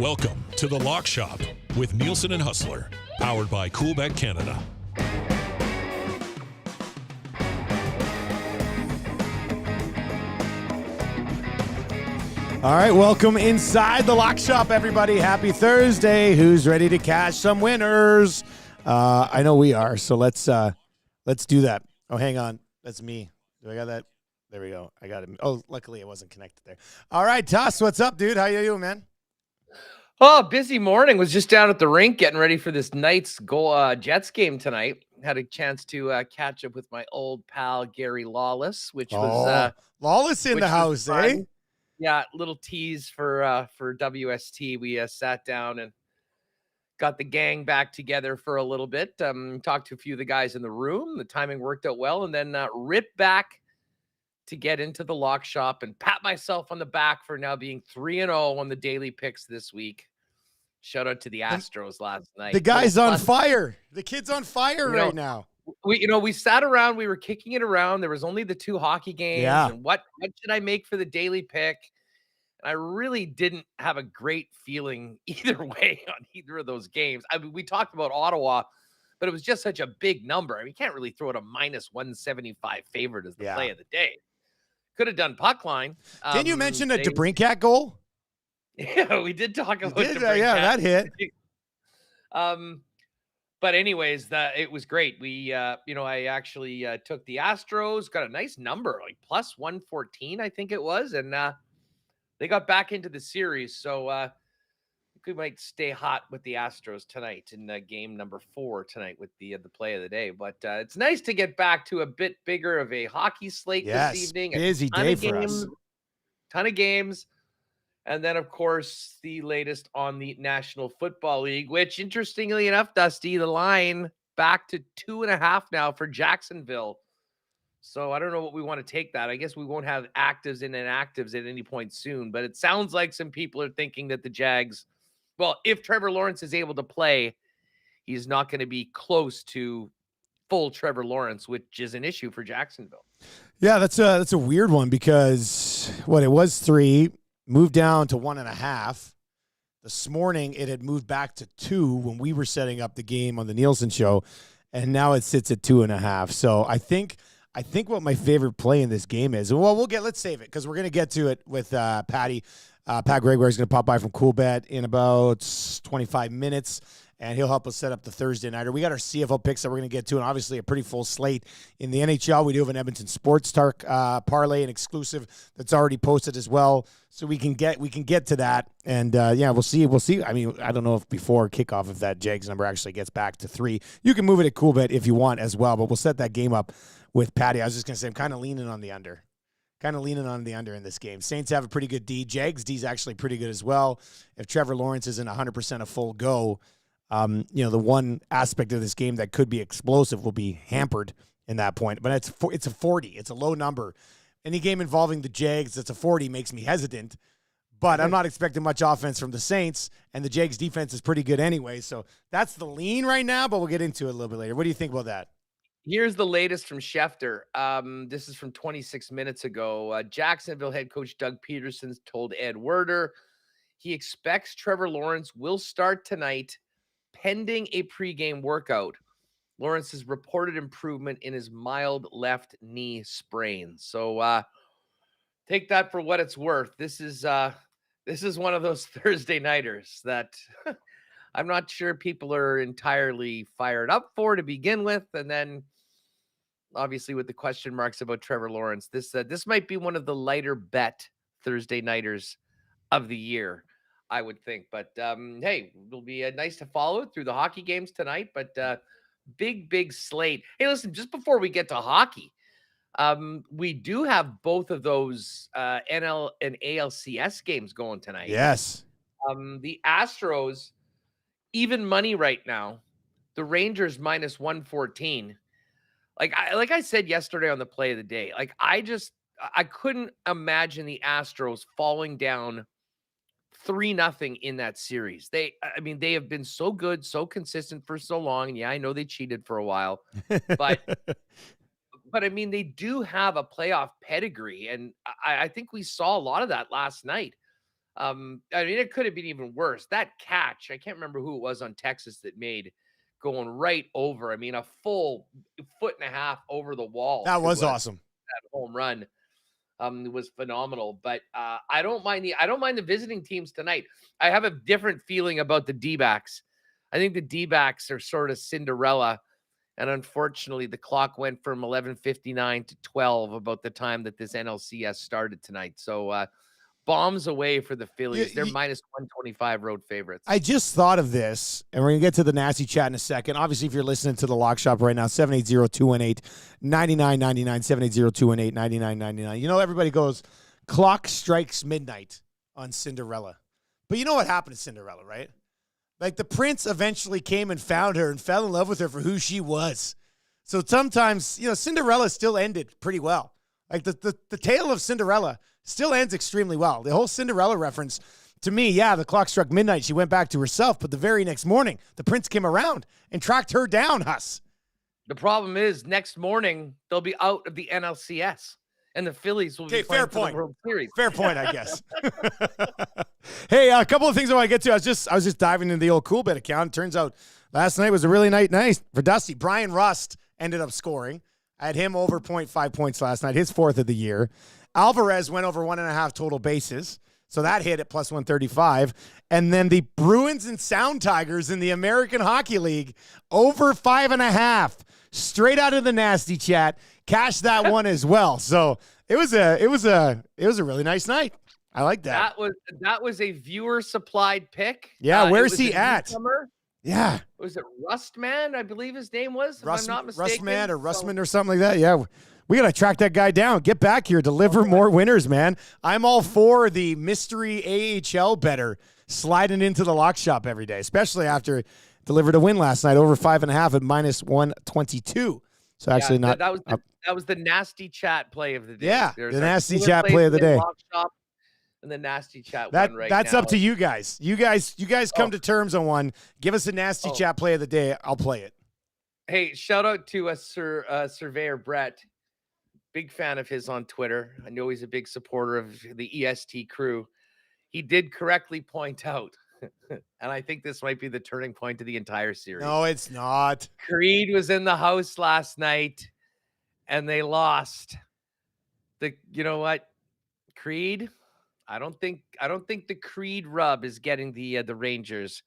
Welcome to the Lock Shop with Nielsen and Hustler, powered by Coolbet Canada. All right, welcome inside the Lock Shop, everybody. Happy Thursday. Who's ready to cash some winners? I know we are, so let's do that. Oh, hang on. That's me. Do I got that? There we go. I got it. Oh, luckily it wasn't connected there. All right, Tuss, what's up, dude? How you doing, man? Oh, busy morning. Was just down at the rink getting ready for this Knights Jets game tonight. Had a chance to catch up with my old pal Gary Lawless, which was Lawless in the house, eh? Yeah, little tease for WST. We sat down and got the gang back together for a little bit. Talked to a few of the guys in the room. The timing worked out well, and then ripped back to get into the Lock Shop and pat myself on the back for now being 3-0 on the daily picks this week. Shout out to the Astros last night. The guy's on fire. The kid's on fire right now. We sat around, we were kicking it around. There was only the two hockey games. Yeah. And what should I make for the daily pick? And I really didn't have a great feeling either way on either of those games. I mean, we talked about Ottawa, but it was just such a big number. I mean, you can't really throw it a minus 175 favorite as the play of the day. Could have done puck line. Didn't you mention a DeBrincat goal? Yeah, we did talk about DeBrincat. Yeah, that hit. But anyways, it was great. We, I actually took the Astros, got a nice number, like plus 114, I think it was. And they got back into the series. So we might stay hot with the Astros tonight in game number 4 tonight with the play of the day. But it's nice to get back to a bit bigger of a hockey slate this evening. Busy day for us. Ton of games. And then, of course, the latest on the National Football League, which, interestingly enough, Dusty, the line back to 2.5 now for Jacksonville. So I don't know what we want to take that. I guess we won't have actives and inactives at any point soon. But it sounds like some people are thinking that the Jags, well, if Trevor Lawrence is able to play, he's not going to be close to full Trevor Lawrence, which is an issue for Jacksonville. Yeah, that's a weird one because it was 3. Moved down to 1.5. This morning, it had moved back to 2 when we were setting up the game on the Nielsen show, and now it sits at 2.5. So I think what my favorite play in this game is, well, let's save it because we're going to get to it with Patty. Pat Gregoire is going to pop by from Coolbet in about 25 minutes, and he'll help us set up the Thursday nighter. We got our CFL picks that we're going to get to, and obviously a pretty full slate in the NHL. We do have an Edmonton Sports Talk parlay, an exclusive that's already posted as well, so we can get to that. And we'll see. I mean, I don't know if before kickoff if that Jags number actually gets back to 3. You can move it at Coolbet if you want as well, but we'll set that game up with Patty. I was just going to say I'm kind of leaning on the under. In this game. Saints have a pretty good D. Jags D's actually pretty good as well. If Trevor Lawrence isn't 100% a full go, the one aspect of this game that could be explosive will be hampered in that point. But it's a 40. It's a low number. Any game involving the Jags that's a 40 makes me hesitant. But I'm not expecting much offense from the Saints, and the Jags defense is pretty good anyway. So that's the lean right now, but we'll get into it a little bit later. What do you think about that? Here's the latest from Schefter. This is from 26 minutes ago. Jacksonville head coach Doug Peterson told Ed Werder he expects Trevor Lawrence will start tonight pending a pregame workout. Lawrence's reported improvement in his mild left knee sprain. So take that for what it's worth. This is one of those Thursday nighters that I'm not sure people are entirely fired up for to begin with. And then obviously with the question marks about Trevor Lawrence, this might be one of the lighter bet Thursday nighters of the year, I would think. But hey, it'll be nice to follow through the hockey games tonight, but big slate. Hey, listen, just before we get to hockey, we do have both of those NL and ALCS games going tonight. Yes. The Astros, even money right now. The Rangers minus 114. Like I said yesterday on the play of the day, I couldn't imagine the Astros falling down 3-0 in that series. They have been so good, so consistent for so long. And yeah, I know they cheated for a while, but I mean, they do have a playoff pedigree. And I think we saw a lot of that last night. I mean, it could have been even worse. That catch, I can't remember who it was on Texas that made going right over. I mean, a full 1.5 feet over the wall. That was awesome. That home run was phenomenal. But I don't mind the visiting teams tonight. I have a different feeling about the D-backs. I think the D-backs are sort of Cinderella. And unfortunately, the clock went from 11:59 to 12 about the time that this NLCS started tonight. So bombs away for the Phillies. They're minus 125 road favorites. I just thought of this, and we're going to get to the nasty chat in a second. Obviously, if you're listening to the Lock Shop right now, 780-218-9999, 780-218-9999. You know, everybody goes, clock strikes midnight on Cinderella. But you know what happened to Cinderella, right? Like, the prince eventually came and found her and fell in love with her for who she was. So sometimes, you know, Cinderella still ended pretty well. Like, the tale of Cinderella still ends extremely well. The whole Cinderella reference, to me, yeah, the clock struck midnight. She went back to herself, but the very next morning, the prince came around and tracked her down, Hus. The problem is, next morning, they'll be out of the NLCS, and the Phillies will be playing for the World Series. Fair point, I guess. Hey, a couple of things I want to get to. I was just diving into the old Coolbet account. Turns out last night was a really night for Dusty. Brian Rust ended up scoring. I had him over 0.5 points last night, his 4th of the year. Alvarez went over 1.5 total bases, so that hit at plus 135. And then the Bruins and Sound Tigers in the American Hockey League over 5.5, straight out of the nasty chat. Cashed that one as well. So it was a really nice night. I like that. That was a viewer supplied pick. Yeah, where's he at? Newcomer. Yeah. Was it Rustman? I believe his name was, if I'm not mistaken. Rustman or Rustman or something like that. Yeah. We got to track that guy down. Get back here. Deliver more winners, man. I'm all for the mystery AHL bettor sliding into the Lock Shop every day, especially after delivered a win last night over 5.5 at minus 122. So actually that was the nasty chat play of the day. Yeah, the nasty chat play of the day. Lock Shop and the nasty chat one right that's now. up to you guys. You guys come to terms on one. Give us a nasty chat play of the day. I'll play it. Hey, shout out to Surveyor Brett. Big fan of his on Twitter. I know he's a big supporter of the EST crew. He did correctly point out, and I think this might be the turning point of the entire series. No, it's not. Creed was in the house last night, and they lost. You know what, Creed? I don't think the Creed rub is getting the Rangers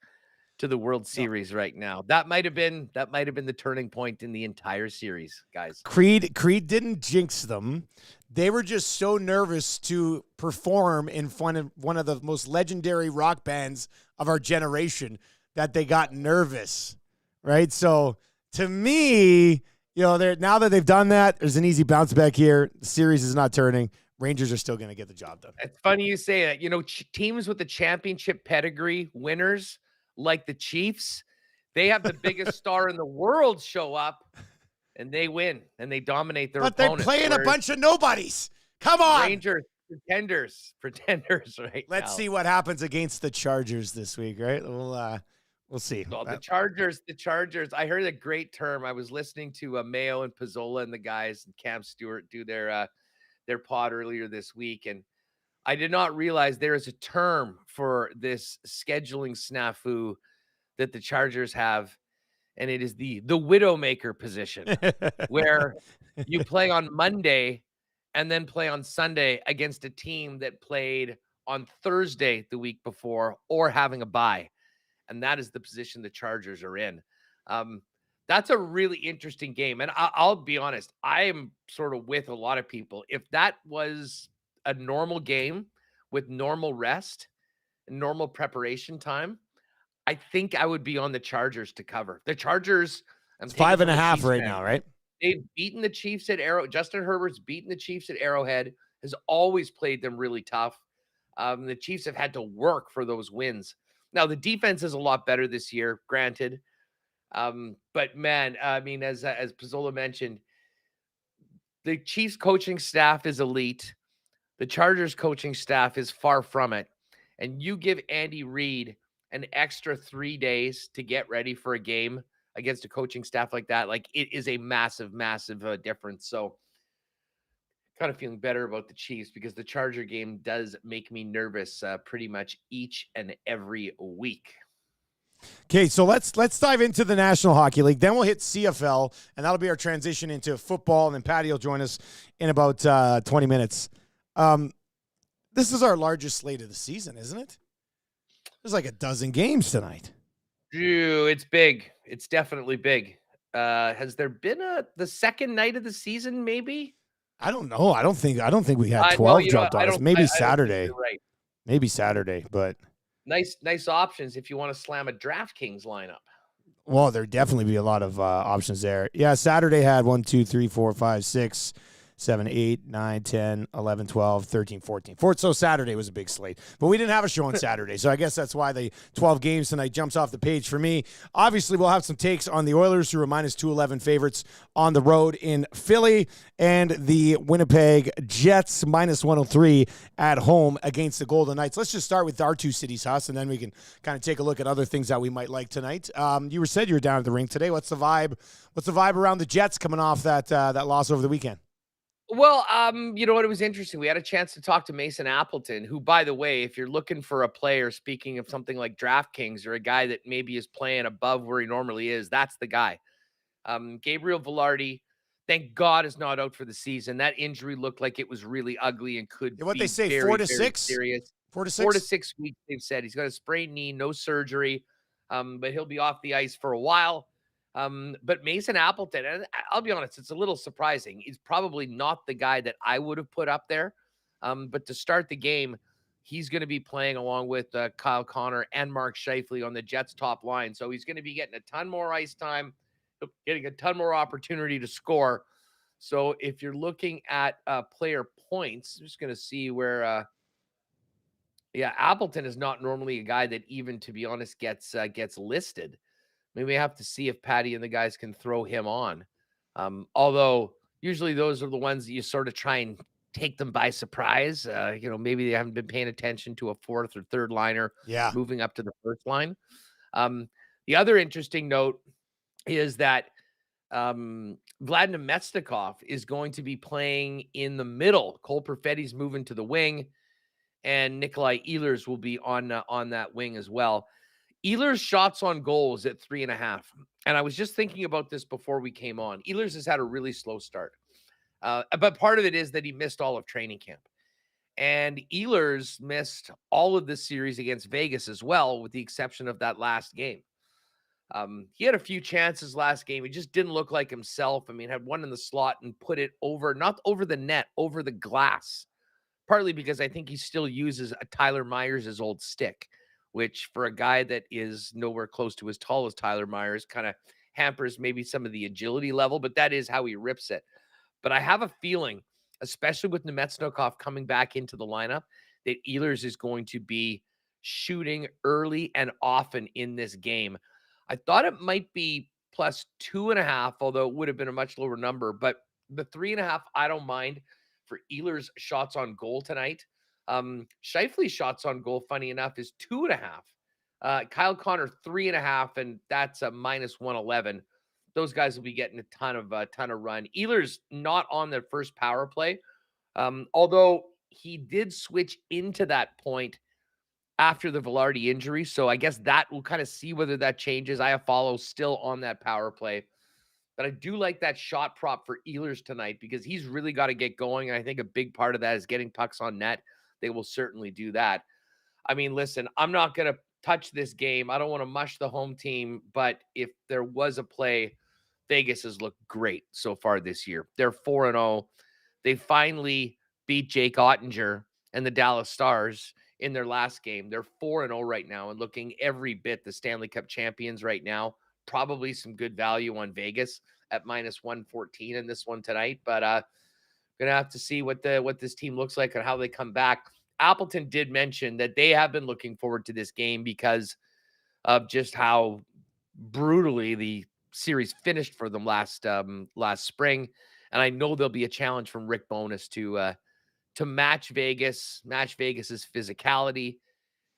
to the World Series right now. That might have been the turning point in the entire series, guys. Creed didn't jinx them. They were just so nervous to perform in front of one of the most legendary rock bands of our generation that they got nervous, right? So to me, you know, now that they've done that, there's an easy bounce back here. The series is not turning. Rangers are still going to get the job done. It's funny you say that. You know, teams with the championship pedigree, winners like the Chiefs, they have the biggest star in the world show up, and they win, and they dominate their opponents. But they're playing a bunch of nobodies. Come on. Rangers, pretenders right Let's now. see what happens against the Chargers this week, right? We'll see. Well, the Chargers, I heard a great term. I was listening to Mayo and Pizzola and the guys and Cam Stewart do their pod earlier this week, and I did not realize there is a term for this scheduling snafu that the Chargers have, and it is the Widowmaker position, where you play on Monday and then play on Sunday against a team that played on Thursday the week before or having a bye. And that is the position the Chargers are in. That's a really interesting game. And I'll be honest, I am sort of with a lot of people. If that was a normal game with normal rest and normal preparation time, I think I would be on the Chargers to cover. The Chargers, it's 5.5 right now, right? They've beaten the Chiefs at Justin Herbert's beaten the Chiefs at Arrowhead, has always played them really tough. The Chiefs have had to work for those wins. Now, the defense is a lot better this year, granted. But man, I mean, as Pizzola mentioned, the Chiefs coaching staff is elite. The Chargers coaching staff is far from it. And you give Andy Reid an extra 3 days to get ready for a game against a coaching staff like that. Like, it is a massive, massive difference. So kind of feeling better about the Chiefs because the Charger game does make me nervous pretty much each and every week. Okay, so let's dive into the National Hockey League. Then we'll hit CFL, and that'll be our transition into football. And then Patty will join us in about 20 minutes. This is our largest slate of the season, isn't it? There's like a dozen games tonight. Ew, it's big. It's definitely big. Has there been the second night of the season? Maybe. I don't know. I don't think we had 12 dropped on us. Maybe Saturday. Right. Maybe Saturday, but nice options if you want to slam a DraftKings lineup. Well, there'd definitely be a lot of options there. Yeah, Saturday had 1, 2, 3, 4, 5, 6, 7, 8, 9, 10, 11, 12, 13, 14. So Saturday was a big slate. But we didn't have a show on Saturday, so I guess that's why the 12 games tonight jumps off the page for me. Obviously, we'll have some takes on the Oilers, who are minus 211 favorites on the road in Philly, and the Winnipeg Jets minus 103 at home against the Golden Knights. Let's just start with our two cities, Hus, and then we can kind of take a look at other things that we might like tonight. You said you were down at the rink today. What's the vibe? What's the vibe around the Jets coming off that loss over the weekend? Well, you know what? It was interesting. We had a chance to talk to Mason Appleton, who, by the way, if you're looking for a player, speaking of something like DraftKings or a guy that maybe is playing above where he normally is, that's the guy. Gabriel Velarde, thank God, is not out for the season. That injury looked like it was really ugly and could what be they say, very, 4 to very 6? serious. 4 to 6? 4 to 6 weeks, they've said. He's got a sprained knee, no surgery, but he'll be off the ice for a while. But Mason Appleton, and I'll be honest, it's a little surprising. He's probably not the guy that I would have put up there. But to start the game, he's going to be playing along with Kyle Connor and Mark Scheifele on the Jets' top line. So he's going to be getting a ton more ice time, getting a ton more opportunity to score. So if you're looking at player points, I'm just going to see where Appleton is not normally a guy that even, to be honest, gets listed. Maybe we have to see if Patty and the guys can throw him on. Although usually those are the ones that you sort of try and take them by surprise. Maybe they haven't been paying attention to a fourth or third liner moving up to the first line. The other interesting note is that Vladimir Metsnikov is going to be playing in the middle. Cole Perfetti's moving to the wing, and Nikolai Ehlers will be on that wing as well. Ehlers' shots on goal is at 3.5. And I was just thinking about this before we came on. Ehlers has had a really slow start. But part of it is that he missed all of training camp. And Ehlers missed all of this series against Vegas as well, with the exception of that last game. He had a few chances last game. He just didn't look like himself. I mean, had one in the slot and put it over, not over the net, over the glass. Partly because I think he still uses a Tyler Myers' old stick, which for a guy that is nowhere close to as tall as Tyler Myers kind of hampers maybe some of the agility level, but that is how he rips it. But I have a feeling, especially with Nemetsnikov coming back into the lineup, that Ehlers is going to be shooting early and often in this game. I thought it might be plus 2.5, although it would have been a much lower number, but the 3.5, I don't mind for Ehlers' shots on goal tonight. Scheifele's shots on goal, funny enough, is 2.5. Kyle Connor 3.5, and that's a minus 111. Those guys will be getting a ton of run. Ehlers not on the first power play, although he did switch into that point after the Velarde injury. So I guess that we'll kind of see whether that changes. I have follow still on that power play. But I do like that shot prop for Ehlers tonight because he's really got to get going. And I think a big part of that is getting pucks on net. They will certainly do that. I mean, listen, I'm not going to touch this game. I don't want to mush the home team. But if there was a play, Vegas has looked great so far this year. They're 4-0. They finally beat Jake Ottinger and the Dallas Stars in their last game. They're 4-0 right now and looking every bit the Stanley Cup champions right now. Probably some good value on Vegas at minus 114 in this one tonight. But going to have to see what this team looks like and how they come back. Appleton did mention that they have been looking forward to this game because of just how brutally the series finished for them last spring. And I know there'll be a challenge from Rick Bowness to match Vegas's physicality.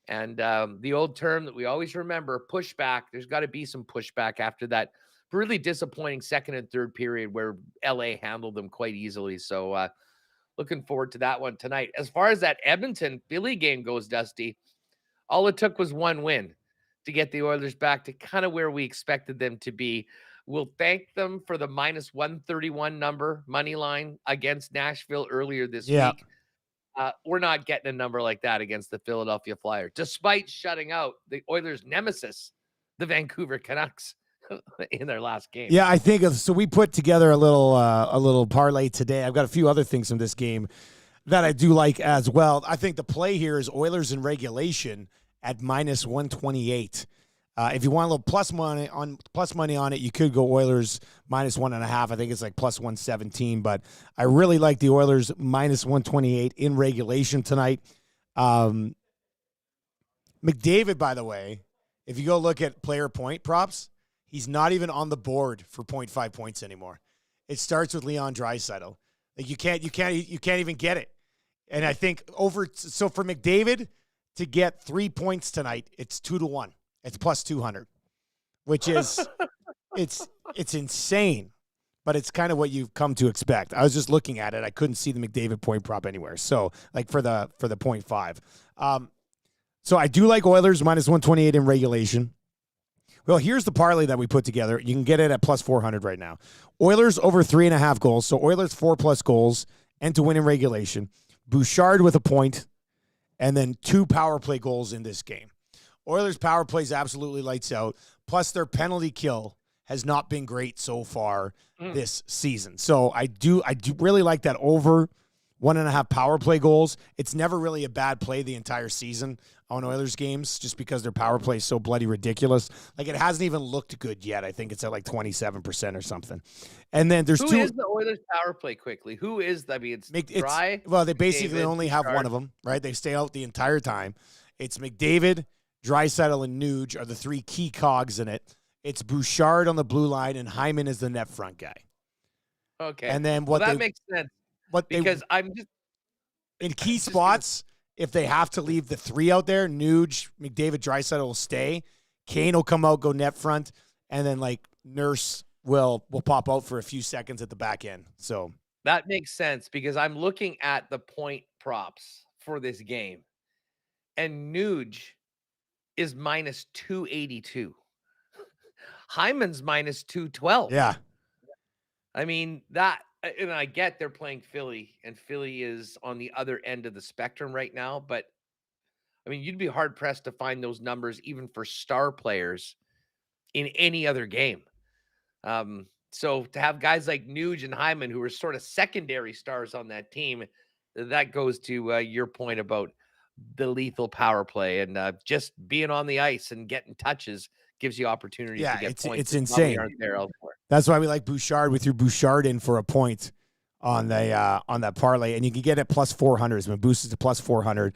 And the old term that we always remember, pushback. There's got to be some pushback after that really disappointing second and third period where LA handled them quite easily. So looking forward to that one tonight. As far as that Edmonton Philly game goes, Dusty, all it took was one win to get the Oilers back to kind of where we expected them to be. We'll thank them for the minus 131 number money line against Nashville earlier this week. We're not getting a number like that against the Philadelphia Flyers, despite shutting out the Oilers' nemesis, the Vancouver Canucks, in their last game. Yeah, I think so. We put together a little parlay today. I've got a few other things from this game that I do like as well. I think the play here is Oilers in regulation at minus 128. If you want a little plus money on it, you could go Oilers minus 1.5. I think it's like plus 117, but I really like the Oilers minus 128 in regulation tonight. McDavid, by the way, if you go look at player point props, he's not even on the board for 0.5 points anymore. It starts with Leon Draisaitl. Like you can't even get it. And I think so for McDavid to get 3 points tonight, it's 2-1. It's plus 200, which is it's insane, but it's kind of what you've come to expect. I was just looking at it. I couldn't see the McDavid point prop anywhere. So like for the 0.5. So I do like Oilers minus 128 in regulation. Well, here's the parlay that we put together. You can get it at plus 400 right now. Oilers over 3.5 goals. So Oilers 4+ goals and to win in regulation. Bouchard with a point and then 2 power play goals in this game. Oilers' power plays absolutely lights out. Plus, their penalty kill has not been great so far this season. So I do really like that over 1.5 power play goals. It's never really a bad play the entire season on Oilers games just because their power play is so bloody ridiculous. Like, it hasn't even looked good yet. I think it's at like 27% or something. And then there's Who is the Oilers power play quickly? Who is, I mean, it's Dry? Well, they basically McDavid, only have one of them, right? They stay out the entire time. It's McDavid, Draisaitl, and Nuge are the 3 key cogs in it. It's Bouchard on the blue line, and Hyman is the net front guy. Okay. And then that makes sense. I'm just in key spots. If they have to leave the 3 out there, Nuge, McDavid, Draisaitl will stay. Kane will come out, go net front, and then like Nurse will pop out for a few seconds at the back end. So that makes sense because I'm looking at the point props for this game, and Nuge is minus 282. Hyman's minus 212. Yeah. I mean, that, and I get they're playing Philly, and Philly is on the other end of the spectrum right now, but I mean, you'd be hard pressed to find those numbers even for star players in any other game. So to have guys like Nuge and Hyman, who are sort of secondary stars on that team, that goes to your point about the lethal power play and just being on the ice and getting touches gives you opportunities to get points. It's insane. Aren't there elsewhere. That's why we like Bouchard. We threw Bouchard in for a point on that parlay, and you can get it plus 400. It's been boosted to plus 400.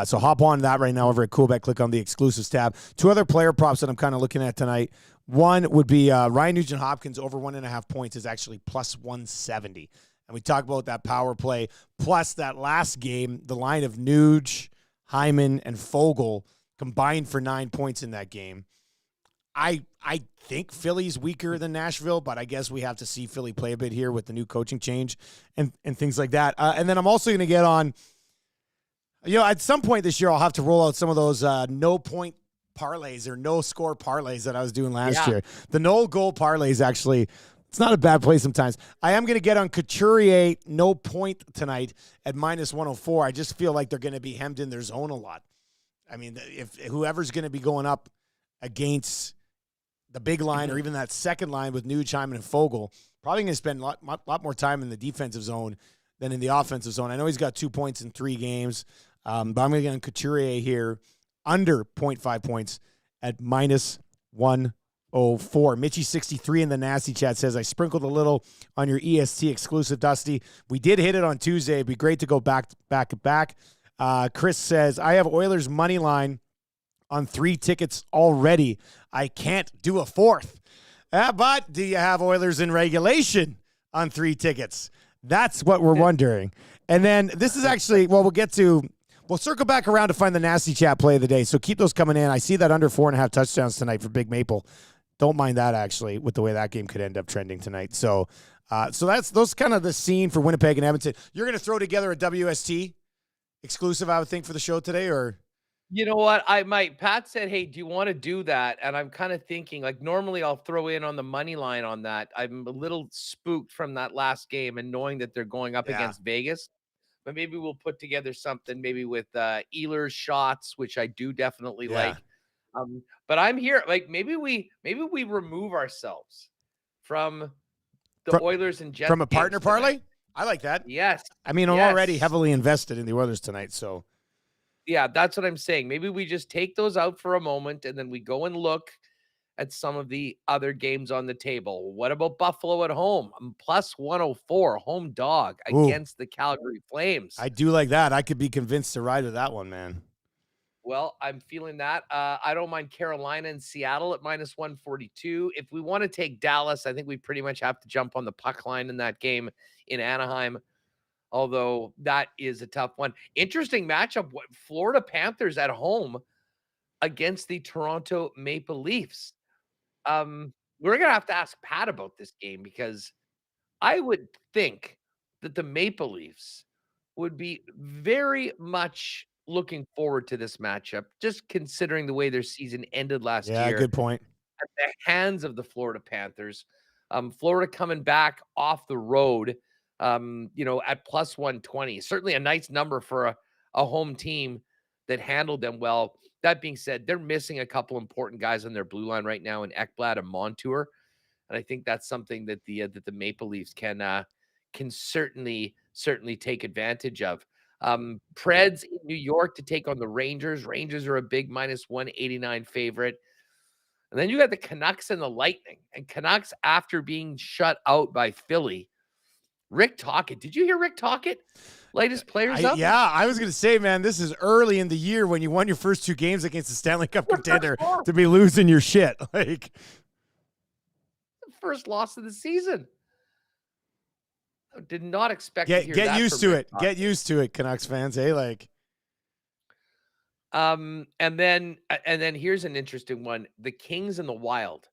So hop on that right now over at Coolbet. Click on the exclusives tab. 2 other player props that I'm kind of looking at tonight. One would be Ryan Nugent-Hopkins over 1.5 points is actually plus 170. And we talk about that power play. Plus that last game, the line of Nuge, Hyman, and Fogle combined for 9 points in that game. I think Philly's weaker than Nashville, but I guess we have to see Philly play a bit here with the new coaching change and things like that. And then I'm also going to get on, at some point this year, I'll have to roll out some of those no point parlays or no score parlays that I was doing last year. The no goal parlays, actually, it's not a bad play sometimes. I am going to get on Couturier no point tonight at minus 104. I just feel like they're going to be hemmed in their zone a lot. I mean, if whoever's going to be going up against the big line or even that second line with Nuge, Hyman, and Fogle, probably going to spend a lot more time in the defensive zone than in the offensive zone. I know he's got 2 points in 3 games, but I'm going to get on Couturier here under 0.5 points at minus 104. Mitchie63 in the nasty chat says, I sprinkled a little on your EST exclusive, Dusty. We did hit it on Tuesday. It'd be great to go back. Chris says, I have Oilers money line on 3 tickets already. I can't do a 4th. But do you have Oilers in regulation on 3 tickets? That's what we're wondering. And then this is actually, we'll circle back around to find the nasty chat play of the day. So keep those coming in. I see that under 4.5 touchdowns tonight for Big Maple. Don't mind that, actually, with the way that game could end up trending tonight. So So those kind of the scene for Winnipeg and Edmonton. You're going to throw together a WST exclusive, I would think, for the show today, or? You know what? I might. Pat said, "Hey, do you want to do that?" And I'm kind of thinking, like, normally I'll throw in on the money line on that. I'm a little spooked from that last game and knowing that they're going up Yeah. against Vegas. But maybe we'll put together something, maybe with Ehlers shots, which I do definitely Yeah. like. But I'm here. Like, maybe we remove ourselves from the Oilers and Jets From a partner games tonight. parlay? I like that. Yes. I mean, I'm already heavily invested in the Oilers tonight, so. Yeah, that's what I'm saying. Maybe we just take those out for a moment and then we go and look at some of the other games on the table. What about Buffalo at home? Plus 104, home dog against the Calgary Flames. I do like that. I could be convinced to ride with that one, man. Well, I'm feeling that. I don't mind Carolina and Seattle at minus 142. If we want to take Dallas, I think we pretty much have to jump on the puck line in that game in Anaheim. Although that is a tough one. Interesting matchup. Florida Panthers at home against the Toronto Maple Leafs. We're going to have to ask Pat about this game because I would think that the Maple Leafs would be very much looking forward to this matchup, just considering the way their season ended last year. Yeah, good point. At the hands of the Florida Panthers. Florida coming back off the road, at plus 120. Certainly a nice number for a home team that handled them well. That being said, they're missing a couple important guys on their blue line right now in Ekblad and Montour. And I think that's something that the Maple Leafs can certainly take advantage of. Preds in New York to take on the Rangers. Rangers are a big minus 189 favorite. And then you got the Canucks and the Lightning. And Canucks, after being shut out by Philly, Rick Tocchet. Did you hear Rick Tocchet? Latest players up? Yeah, I was going to say, man, this is early in the year when you won your first two games against the Stanley Cup contender to be losing your shit. Like, first loss of the season. I did not expect to hear get that used from to Rick it. Tocchet. Get used to it, Canucks fans. Hey, like. And then here's an interesting one: the Kings and the Wild.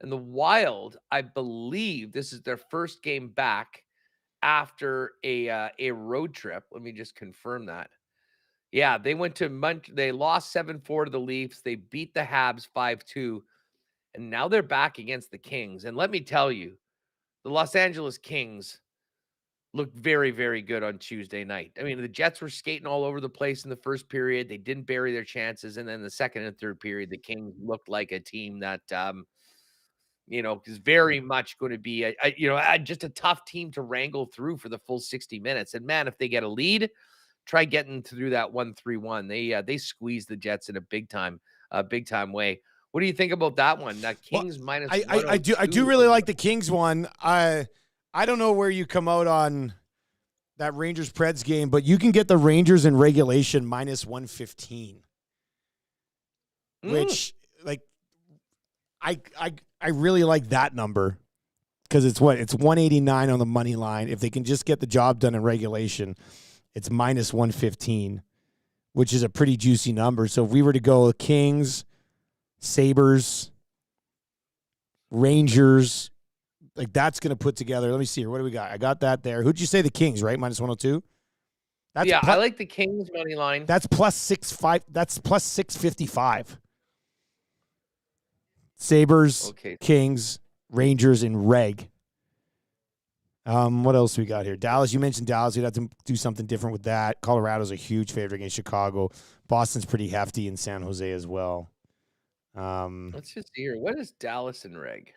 And the Wild, I believe, this is their first game back after a road trip. Let me just confirm that. Yeah, they went to they lost 7-4 to the Leafs. They beat the Habs 5-2, and now they're back against the Kings. And let me tell you, the Los Angeles Kings looked very, very good on Tuesday night. I mean, the Jets were skating all over the place in the first period. They didn't bury their chances. And then the second and third period, the Kings looked like a team that, is very much going to be just a tough team to wrangle through for the full 60 minutes. And man, if they get a lead, try getting through that 1-3-1. They squeezed the Jets in a big time way. What do you think about that one? Kings minus. I do really like the Kings one. I don't know where you come out on that Rangers Preds game, but you can get the Rangers in regulation minus 115, which like I really like that number because it's 189 on the money line. If they can just get the job done in regulation, it's minus 115, which is a pretty juicy number. So if we were to go Kings, Sabres, Rangers, like that's going to put together. Let me see here. What do we got? I got that there. Who'd you say the Kings, right? Minus 102? I like the Kings money line. That's plus 6.5. That's plus 655. Sabres, Kings, Rangers, and reg. What else we got here? Dallas. You mentioned Dallas. You'd have to do something different with that. Colorado's a huge favorite against Chicago. Boston's pretty hefty in San Jose as well. Let's just see here. What is Dallas and reg?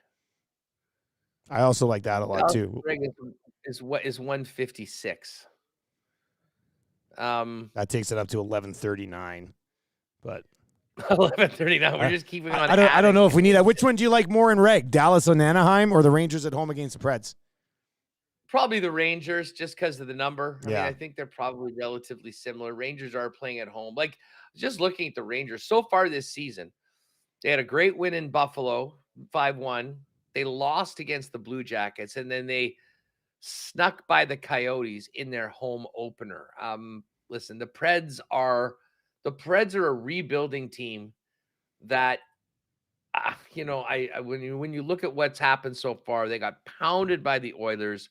I also like that a lot too. Reg is 156. That takes it up to 1139. But 1139. We're just keeping on. I don't know if we need that. Which one do you like more in reg? Dallas on Anaheim or the Rangers at home against the Preds? Probably the Rangers, just because of the number. I mean, I think they're probably relatively similar. Rangers are playing at home. Like, just looking at the Rangers so far this season, they had a great win in Buffalo, 5-1. They lost against the Blue Jackets, and then they snuck by the Coyotes in their home opener. Listen, the Preds are a rebuilding team that when you look at what's happened so far, they got pounded by the Oilers.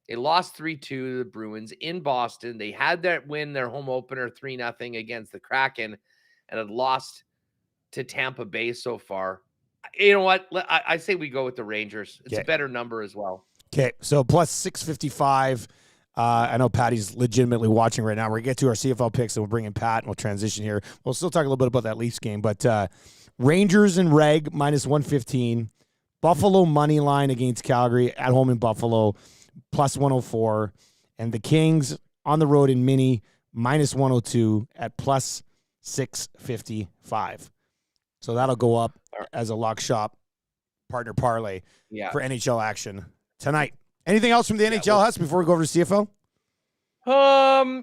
They lost 3-2 to the Bruins in Boston. They had that win, their home opener 3-0 against the Kraken, and had lost to Tampa Bay so far. You know what? I say we go with the Rangers. It's a better number as well. Okay, so plus 655. I know Patty's legitimately watching right now. We're going to get to our CFL picks, and we'll bring in Pat, and we'll transition here. We'll still talk a little bit about that Leafs game, but Rangers and Reg, minus 115. Buffalo money line against Calgary at home in Buffalo, plus 104. And the Kings on the road in Mini, minus 102 at plus 655. So that'll go up as a lock shop partner parlay for NHL action tonight. Anything else from the NHL, Hus, before we go over to CFL?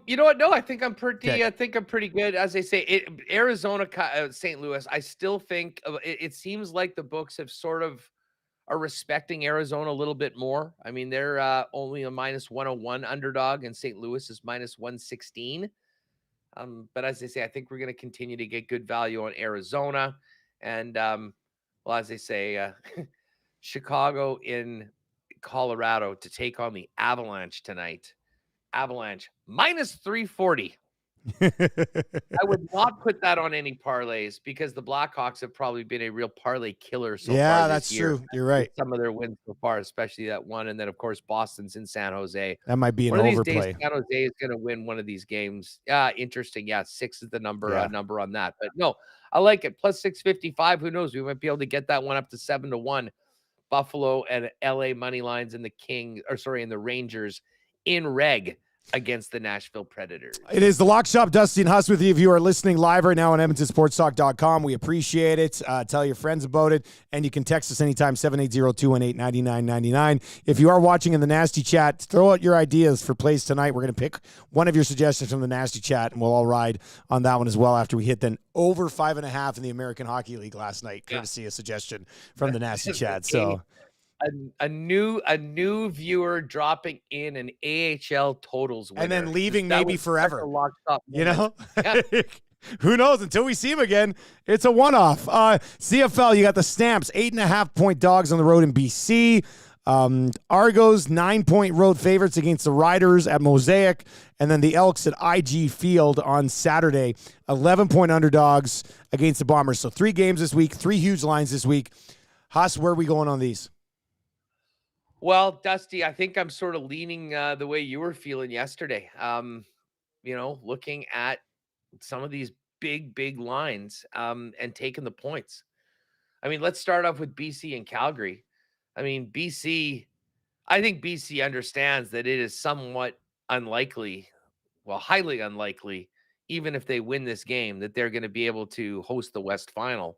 You know what? No, I think I'm pretty. I think I'm pretty good. As they say, Arizona, St. Louis. I still think it seems like the books have sort of are respecting Arizona a little bit more. I mean, they're only a minus 101 underdog, and St. Louis is minus 116. But as they say, I think we're going to continue to get good value on Arizona, and well, as they say, Chicago in Colorado to take on the Avalanche tonight. Avalanche minus 340. I would not put that on any parlays because the Blackhawks have probably been a real parlay killer so far. Yeah, that's true. You're right. Some of their wins so far, especially that one, and then of course Boston's in San Jose. That might be an overplay. overplay. Days, San Jose is going to win one of these games. Interesting. Yeah, 6 is the number number on that. But no, I like it. Plus 655. Who knows? We might be able to get that one up to 7-1. Buffalo and LA money lines in the Rangers in Reg against the Nashville Predators. It is the Lock Shop, Dusty and Hus with you. If you are listening live right now on EdmontonSportsTalk.com, we appreciate it. Tell your friends about it, and you can text us anytime, 780-218-9999. If you are watching in the Nasty Chat, throw out your ideas for plays tonight. We're going to pick one of your suggestions from the Nasty Chat, and we'll all ride on that one as well after we hit then over 5.5 in the American Hockey League last night. Good to see a suggestion from the Nasty Chat. So a new viewer dropping in an AHL totals winner. And then leaving maybe forever. You know? Yeah. Who knows? Until we see him again, it's a one-off. CFL, you got the Stamps, 8.5-point dogs on the road in BC. Argos, 9-point road favorites against the Riders at Mosaic. And then the Elks at IG Field on Saturday, 11-point underdogs against the Bombers. So 3 games this week, 3 huge lines this week. Haas, where are we going on these? Well, Dusty, I think I'm sort of leaning the way you were feeling yesterday. Looking at some of these big lines and taking the points. I mean, let's start off with BC and Calgary. I mean, I think BC understands that it is somewhat unlikely, well, highly unlikely, even if they win this game, that they're going to be able to host the West Final.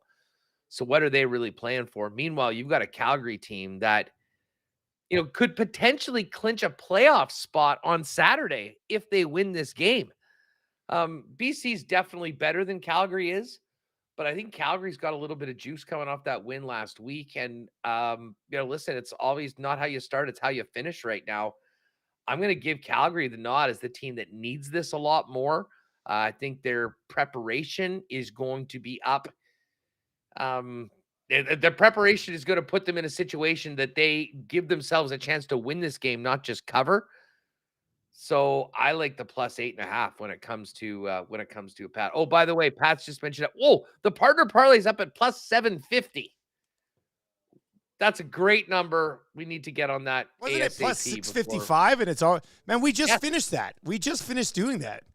So what are they really playing for? Meanwhile, you've got a Calgary team that could potentially clinch a playoff spot on Saturday if they win this game. BC's definitely better than Calgary is, but I think Calgary's got a little bit of juice coming off that win last week. And, listen, it's always not how you start, it's how you finish right now. I'm going to give Calgary the nod as the team that needs this a lot more. I think their preparation is going to be up. The preparation is going to put them in a situation that they give themselves a chance to win this game, not just cover. So I like the plus 8.5 when it comes to Pat. Oh, by the way, Pat's just mentioned it. Whoa, the partner parlay is up at plus 750. That's a great number. We need to get on that. Wasn't it plus 655? And it's all, man, we just finished that. We just finished doing that.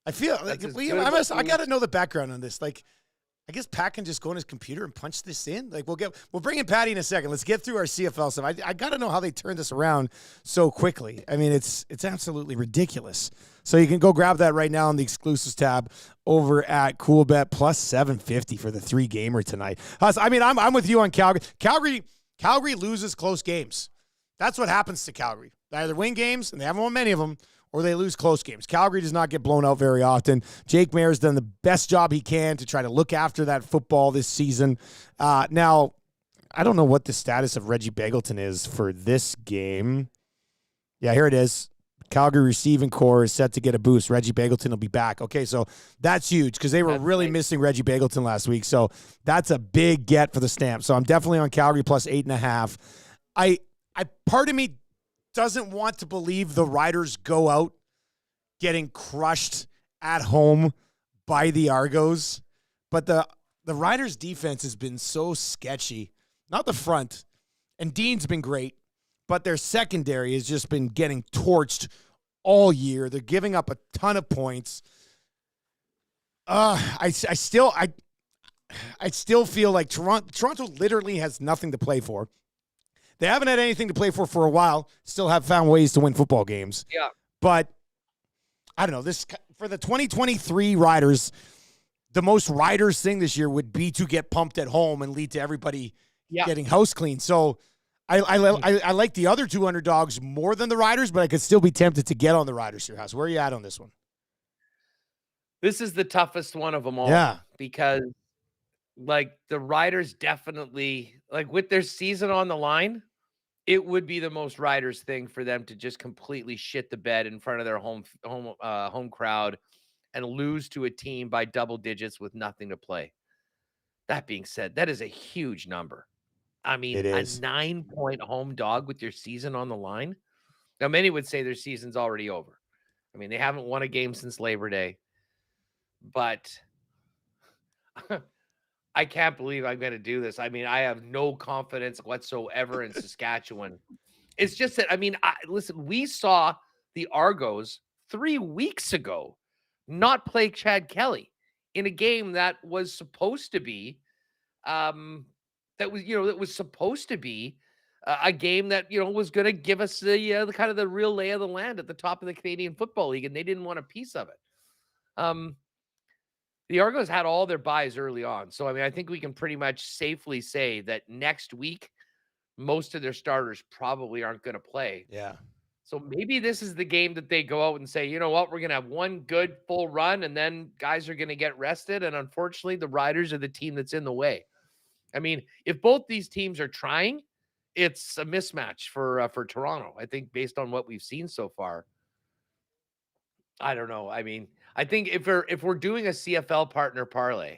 I feel like I got to know the background on this. Like, I guess Pat can just go on his computer and punch this in. Like, we'll bring in Patty in a second. Let's get through our CFL stuff. I got to know how they turned this around so quickly. I mean, it's absolutely ridiculous. So you can go grab that right now on the exclusives tab over at Coolbet, plus 750 for the 3-gamer tonight. I mean, I'm with you on Calgary. Calgary loses close games. That's what happens to Calgary. They either win games, and they haven't won many of them, or they lose close games. Calgary does not get blown out very often. Jake Maier's done the best job he can to try to look after that football this season. Now, I don't know what the status of Reggie Begelton is for this game. Yeah, here it is. Calgary receiving core is set to get a boost. Reggie Bagleton will be back. Okay, so that's huge because they were really missing Reggie Bagleton last week. So that's a big get for the Stamp. So I'm definitely on Calgary plus 8.5. I part of me doesn't want to believe the Riders go out getting crushed at home by the Argos, but the Riders defense has been so sketchy. Not the front, and Dean's been great, but their secondary has just been getting torched all year. They're giving up a ton of points. I still feel like Toronto literally has nothing to play for. They haven't had anything to play for a while. Still have found ways to win football games. Yeah. But I don't know. This for the 2023 Riders, the most Riders thing this year would be to get pumped at home and lead to everybody getting house clean. So I like the other two underdogs more than the Riders, but I could still be tempted to get on the Riders here, House. Where are you at on this one? This is the toughest one of them all. Yeah. Because, like, the Riders definitely, like, with their season on the line, it would be the most Riders thing for them to just completely shit the bed in front of their home crowd and lose to a team by double digits with nothing to play. That being said, that is a huge number. I mean, a 9-point home dog with your season on the line. Now, many would say their season's already over. I mean, they haven't won a game since Labor Day. But I can't believe I'm going to do this. I mean, I have no confidence whatsoever in Saskatchewan. It's just that, I mean, listen, we saw the Argos 3 weeks ago not play Chad Kelly in a game that was supposed to be, that was supposed to be a game that, was going to give us the kind of the real lay of the land at the top of the Canadian Football League, and they didn't want a piece of it. The Argos had all their buys early on. So, I mean, I think we can pretty much safely say that next week, most of their starters probably aren't going to play. Yeah. So maybe this is the game that they go out and say, you know what, we're going to have one good full run and then guys are going to get rested. And unfortunately, the Riders are the team that's in the way. I mean, if both these teams are trying, it's a mismatch for Toronto, I think, based on what we've seen so far. I don't know. I mean, I think if we're doing a CFL partner parlay,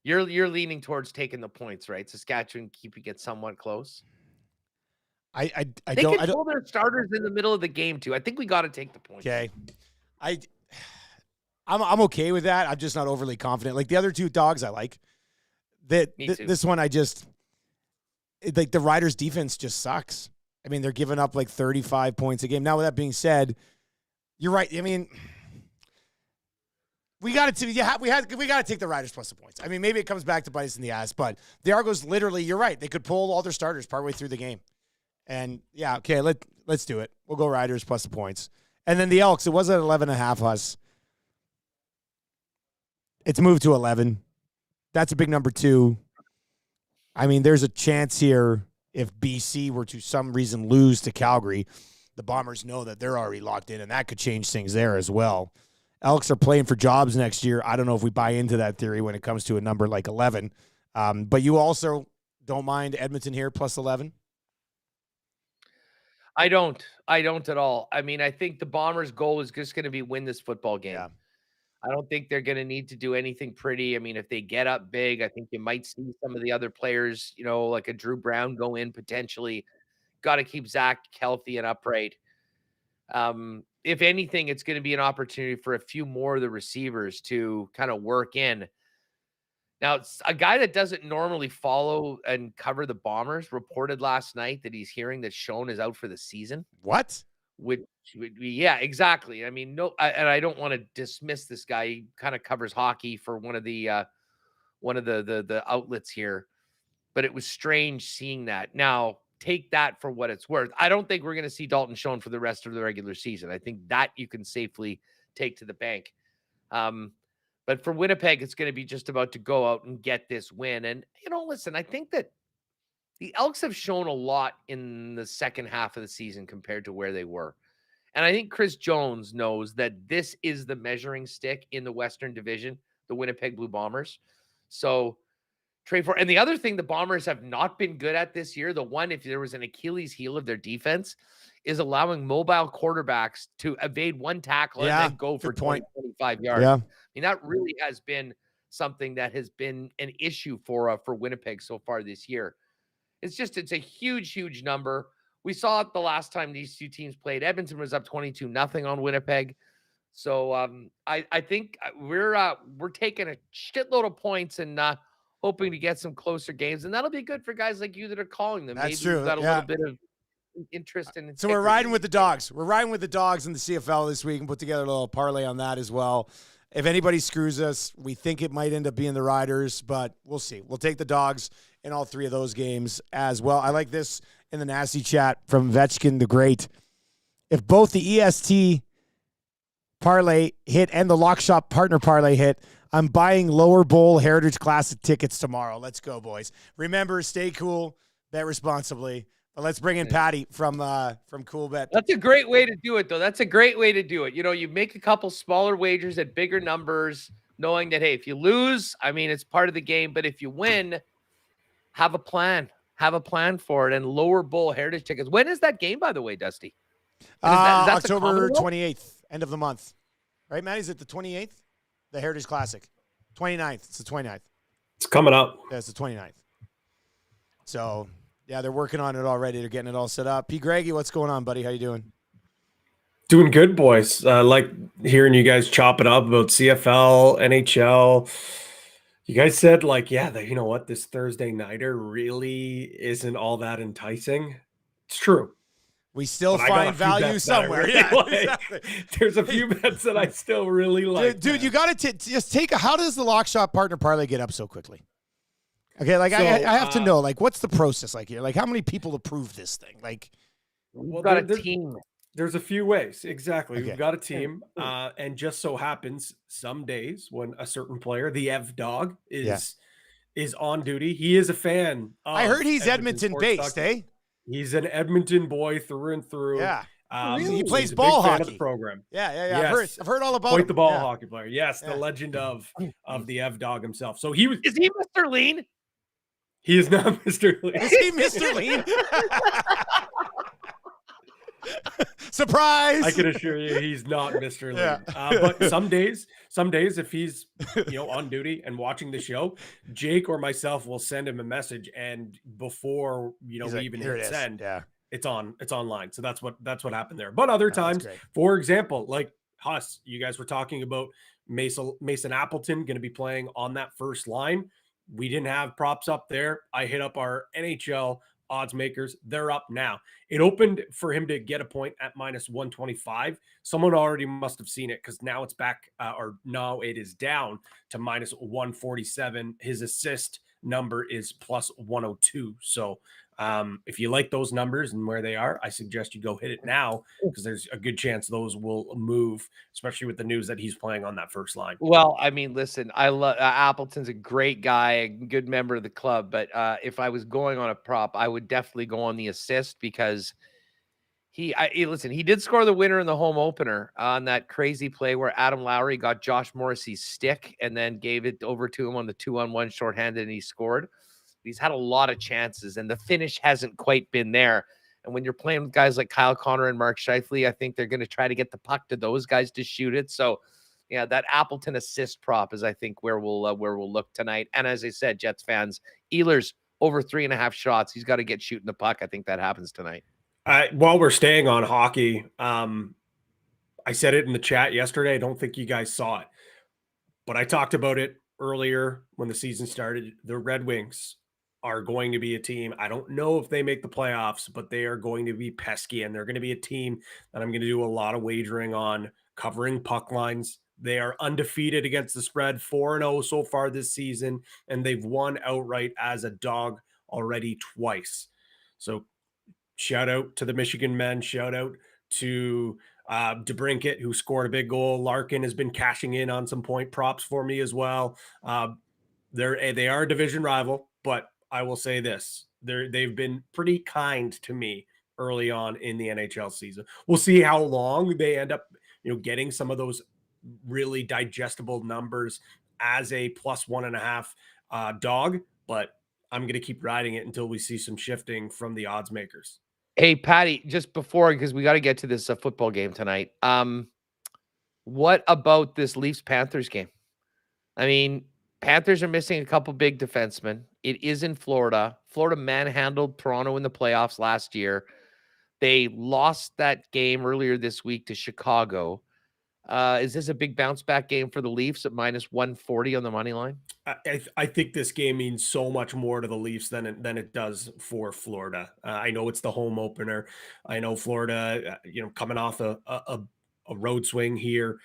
you're leaning towards taking the points, right? Saskatchewan keeping it somewhat close. They can control their starters in the middle of the game too. I think we got to take the points. Okay, I'm okay with that. I'm just not overly confident. Like the other two dogs, I like. This one, like the Riders' defense just sucks. I mean, they're giving up like 35 points a game. Now, with that being said, you're right. I mean, we got to take the Riders plus the points. I mean, maybe it comes back to bite us in the ass, but the Argos literally, you're right. They could pull all their starters partway through the game. And yeah, okay, let's do it. We'll go Riders plus the points. And then the Elks, it was at 11.5, Hus. It's moved to 11. That's a big number 2. I mean, there's a chance here if BC were to some reason lose to Calgary, the Bombers know that they're already locked in, and that could change things there as well. Elks are playing for jobs next year. I don't know if we buy into that theory when it comes to a number like 11. But you also don't mind Edmonton here plus 11? I don't at all. I mean, I think the Bombers' goal is just going to be win this football game. Yeah. I don't think they're going to need to do anything pretty. I mean, if they get up big, I think you might see some of the other players, like a Drew Brown go in potentially. Got to keep Zach healthy and upright. If anything, it's going to be an opportunity for a few more of the receivers to kind of work in. Now, a guy that doesn't normally follow and cover the Bombers reported last night that he's hearing that Schoen is out for the season. What? Which would be, yeah, exactly. I mean, and I don't want to dismiss this guy. He kind of covers hockey for one of the outlets here, but it was strange seeing that. Now, take that for what it's worth. I don't think we're going to see Dalton Schoen for the rest of the regular season. I think that you can safely take to the bank. But for Winnipeg, it's going to be just about to go out and get this win. And, listen, I think that the Elks have shown a lot in the second half of the season compared to where they were. And I think Chris Jones knows that this is the measuring stick in the Western Division, the Winnipeg Blue Bombers. So trade for. And the other thing the Bombers have not been good at this year, the one, if there was an Achilles heel of their defense, is allowing mobile quarterbacks to evade one tackle and then go for 20, 25 yards. Yeah. I mean, that really has been something that has been an issue for Winnipeg so far this year. It's a huge, huge number. We saw it the last time these two teams played. Edmonton was up 22-0 on Winnipeg. So I think we're taking a shitload of points and hoping to get some closer games, and that'll be good for guys like you that are calling them. That's Maybe true. We've got a little bit of interest in. So we're riding with the dogs. We're riding with the dogs in the CFL this week and put together a little parlay on that as well. If anybody screws us, we think it might end up being the Riders, but we'll see. We'll take the dogs in all three of those games as well. I like this in the nasty chat from Vetchkin the Great. If both the EST parlay hit and the Lock Shop partner parlay hit, I'm buying Lower Bowl Heritage Classic tickets tomorrow. Let's go, boys. Remember, stay cool, bet responsibly. But let's bring in Patty from Coolbet. That's a great way to do it, though. That's a great way to do it. You know, you make a couple smaller wagers at bigger numbers, knowing that, hey, if you lose, I mean, it's part of the game. But if you win, have a plan. Have a plan for it. And Lower Bowl Heritage tickets. When is that game, by the way, Dusty? October 28th, end of the month. Right, Matt? Is it the 28th? The Heritage Classic. 29th. It's the 29th. It's coming up. Yeah, it's the 29th. So, yeah, they're working on it already. They're getting it all set up. P. Greggy, what's going on, buddy? How you doing? Doing good, boys. Like hearing you guys chop it up about CFL, NHL. You guys said, like, yeah, you know what? This Thursday nighter really isn't all that enticing. It's true. We still find value somewhere. Really exactly. There's a few bets that I still really like. Dude, you got to just take how does the Lock Shop partner parlay get up so quickly? Okay, like so, I have to know, like, what's the process like here? Like, how many people approve this thing? Like, we've got a team. There's a few ways. Exactly. Okay. We've got a team. And just so happens some days when a certain player, the Ev Dog, is on duty. He is a fan of I heard he's Edmonton based, eh? He's an Edmonton boy through and through. Yeah. Really? He plays ball hockey. Of the program. Yeah. Yes. I've heard all about Quite him. the ball hockey player. Yes, the legend of the Ev Dog himself. So he was. Is he Mr. Lean? He is not Mr. Lean. Is he Mr. Lean? Surprise! I can assure you he's not Mr. Lean. Yeah. But some days if he's on duty and watching the show, Jake or myself will send him a message, and before we even hit send, it's online. So that's what happened there. But other times, for example, like Hus, you guys were talking about Mason Appleton going to be playing on that first line. We didn't have props up there. I hit up our NHL odds makers. They're up now. It opened for him to get a point at -125. Someone already must have seen it because now it's back, or no, it is down to -147. His assist number is +102. So if you like those numbers and where they are, I suggest you go hit it now because there's a good chance those will move, especially with the news that he's playing on that first line. Well, I mean, listen, I love Appleton's a great guy, a good member of the club, but if I was going on a prop, I would definitely go on the assist because he did score the winner in the home opener on that crazy play where Adam Lowry got Josh Morrissey's stick and then gave it over to him on the 2-on-1 shorthanded, and he scored. He's had a lot of chances, and the finish hasn't quite been there. And when you're playing with guys like Kyle Connor and Mark Scheifele, I think they're going to try to get the puck to those guys to shoot it. So, yeah, that Appleton assist prop is, I think, where we'll look tonight. And as I said, Jets fans, Ehlers over 3.5 shots. He's got to get shooting the puck. I think that happens tonight. While we're staying on hockey, I said it in the chat yesterday. I don't think you guys saw it, but I talked about it earlier when the season started. The Red Wings are going to be a team. I don't know if they make the playoffs, but they are going to be pesky, and they're going to be a team that I'm going to do a lot of wagering on, covering puck lines. They are undefeated against the spread, 4-0 so far this season, and they've won outright as a dog already twice. So shout out to the Michigan men. Shout out to DeBrincat, who scored a big goal. Larkin has been cashing in on some point props for me as well. They are a division rival, but I will say this. They've been pretty kind to me early on in the NHL season. We'll see how long they end up, getting some of those really digestible numbers as a +1.5 dog. but I'm going to keep riding it until we see some shifting from the odds makers. Hey, Patty, just before, because we got to get to this football game tonight. What about this Leafs-Panthers game? I mean, Panthers are missing a couple big defensemen. It is in Florida. Florida manhandled Toronto in the playoffs last year. They lost that game earlier this week to Chicago. Is this a big bounce back game for the Leafs at minus 140 on the money line? I think this game means so much more to the Leafs than it does for Florida. I know it's the home opener. I know Florida, coming off a road swing here,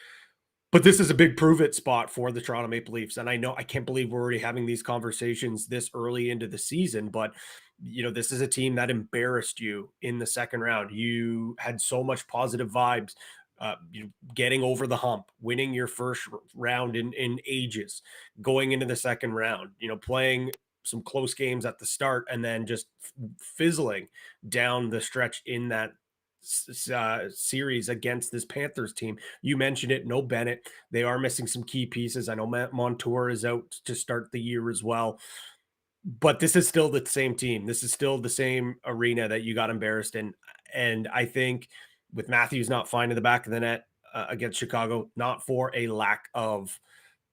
but this is a big prove it spot for the Toronto Maple Leafs. And I can't believe we're already having these conversations this early into the season, but this is a team that embarrassed you in the second round. You had so much positive vibes. Getting over the hump, winning your first round in ages, going into the second round, playing some close games at the start and then just fizzling down the stretch in that series against this Panthers team. You mentioned it, no Bennett. They are missing some key pieces. I know Montour is out to start the year as well. But this is still the same team. This is still the same arena that you got embarrassed in. And I think with Matthews not finding the back of the net against Chicago, not for a lack of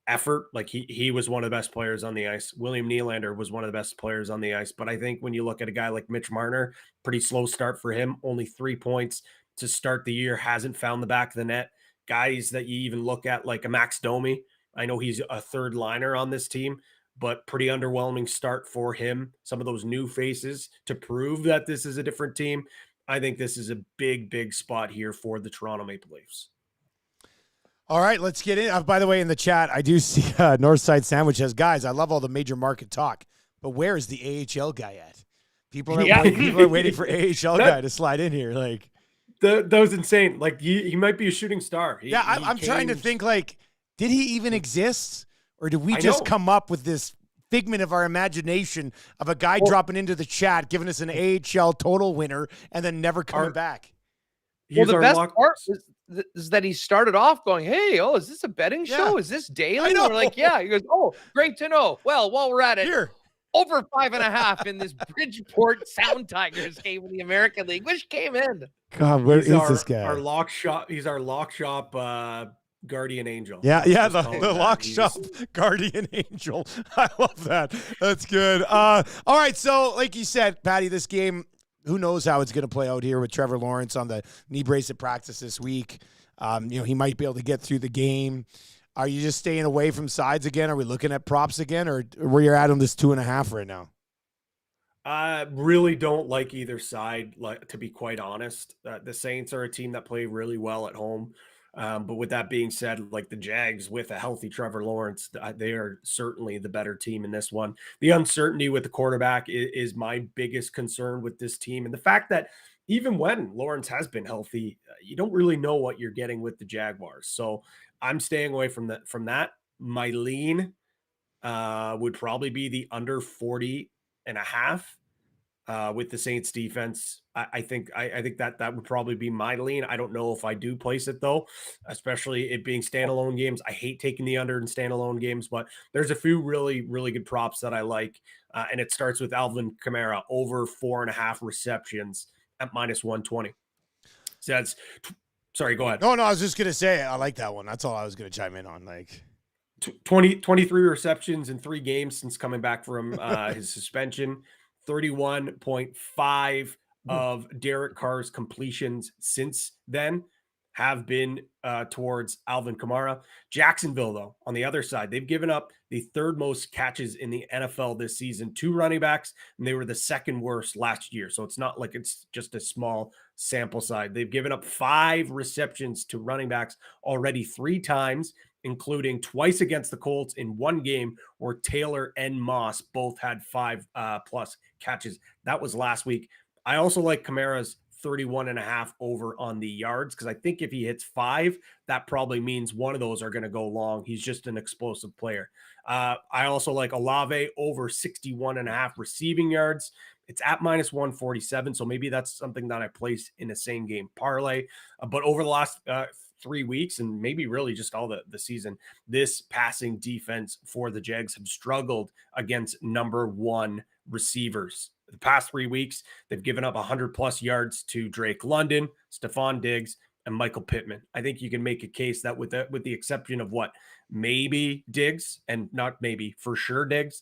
effort. Like he was one of the best players on the ice. William Nylander was one of the best players on the ice. But I think when you look at a guy like Mitch Marner, pretty slow start for him, only 3 points to start the year, hasn't found the back of the net. Guys that you even look at like a Max Domi, I know he's a third liner on this team, but pretty underwhelming start for him. Some of those new faces to prove that this is a different team. I think this is a big, big spot here for the Toronto Maple Leafs. All right, let's get in. By the way, in the chat, I do see Northside Sandwich says, guys, I love all the major market talk, but where is the AHL guy at? People are waiting for AHL guy to slide in here. Like that was insane. Like he might be a shooting star. I'm trying to think, like, did he even exist? Or did we just come up with this figment of our imagination of a guy dropping into the chat, giving us an AHL total winner, and then never coming back? Well, the best part is that he started off going, hey, is this a betting show? Is this daily? And we're like, yeah. He goes, great to know. Well, while we're at it, here, over 5.5 in this Bridgeport Sound Tigers game in the American League, which came in. God, where is this guy? Our lock shop. He's our lock shop guardian angel. Yeah, the lock shop guardian angel. I love that. That's good. All right, so like you said, Patty, this game, who knows how it's going to play out here with Trevor Lawrence on the knee brace at practice this week. He might be able to get through the game. Are you just staying away from sides again? Are we looking at props again, or where you're at on this 2.5 right now? I really don't like either side, to be quite honest. The Saints are a team that play really well at home. But with that being said, like the Jags with a healthy Trevor Lawrence, they are certainly the better team in this one. The uncertainty with the quarterback is my biggest concern with this team. And the fact that even when Lawrence has been healthy, you don't really know what you're getting with the Jaguars. So I'm staying away from that. My lean would probably be the under 40.5 with the Saints defense. I think that would probably be my lean. I don't know if I do place it though, especially it being standalone games. I hate taking the under in standalone games, but there's a few really, really good props that I like. And it starts with Alvin Kamara over 4.5 receptions at minus 120. So that's, sorry, go ahead. No, I was just going to say, I like that one. That's all I was going to chime in on. Like 23 receptions in 3 games since coming back from his suspension. 31.5 of Derek Carr's completions since then have been towards Alvin Kamara. Jacksonville, though, on the other side, they've given up the 3rd most catches in the NFL this season to running backs, and they were the 2nd worst last year. So it's not like it's just a small sample size. They've given up 5 receptions to running backs already 3 times, including twice against the Colts in one game where Taylor and Moss both had 5 plus catches. That was last week. I also like Kamara's 31.5 over on the yards, because I think if he hits 5, that probably means one of those are going to go long. He's just an explosive player. I also like Olave over 61.5 receiving yards. It's at minus 147, so maybe that's something that I place in a same game parlay. But over the last 3 weeks and maybe really just all the season, this passing defense for the Jags have struggled against number one receivers. The past 3 weeks, they've given up 100+ yards to Drake London, Stephon Diggs, and Michael Pittman. I think you can make a case that with the exception of maybe Diggs, and not maybe, for sure Diggs,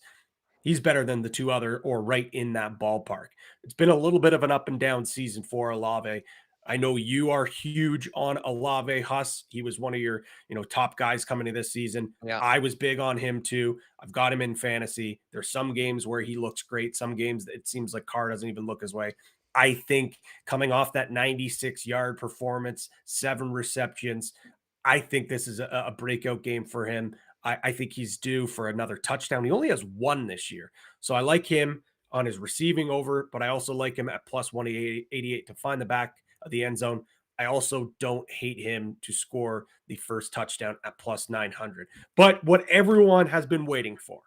he's better than the two other, or right in that ballpark. It's been a little bit of an up and down season for Olave. I know you are huge on Olave, Hus. He was one of your, top guys coming into this season. Yeah. I was big on him too. I've got him in fantasy. There's some games where he looks great. Some games it seems like Carr doesn't even look his way. I think coming off that 96-yard performance, 7 receptions, I think this is a breakout game for him. I think he's due for another touchdown. He only has 1 this year. So I like him on his receiving over, but I also like him at plus 188 to find the back of the end zone. I also don't hate him to score the first touchdown at plus 900. But what everyone has been waiting for,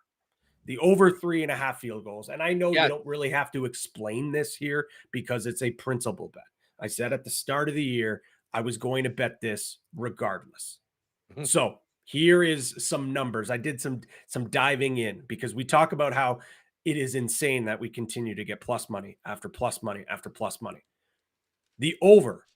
the over 3.5 field goals. And I know you don't really have to explain this here because it's a principal bet. I said at the start of the year, I was going to bet this regardless. So here is some numbers. I did some diving in because we talk about how it is insane that we continue to get plus money after plus money after plus money. The over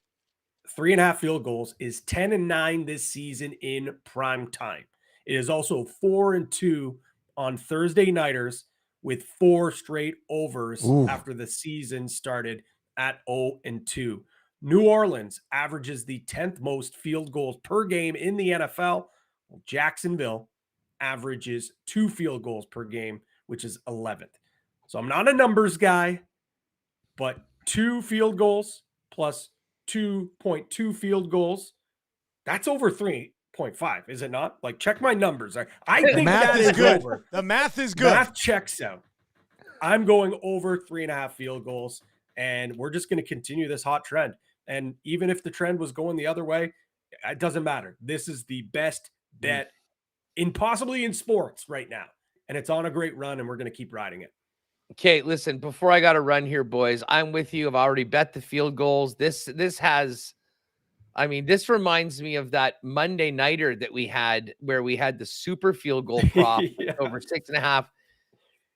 3.5 field goals is 10-9 this season in prime time. It is also 4-2 on Thursday nighters with 4 straight overs after the season started at 0-2. New Orleans averages the 10th most field goals per game in the NFL. Jacksonville averages 2 field goals per game, which is 11th. So I'm not a numbers guy, but 2 field goals plus 2.2 field goals, that's over 3.5, is it not? Check my numbers. I think that is good. Over. The math is good. Math checks out. I'm going over 3.5 field goals, and we're just going to continue this hot trend. And even if the trend was going the other way, it doesn't matter. This is the best bet possibly in sports right now. And it's on a great run, and we're going to keep riding it. Okay, listen, before I got to run here, boys, I'm with you. I've already bet the field goals. This reminds me of that Monday nighter that we had where we had the super field goal prop over 6.5.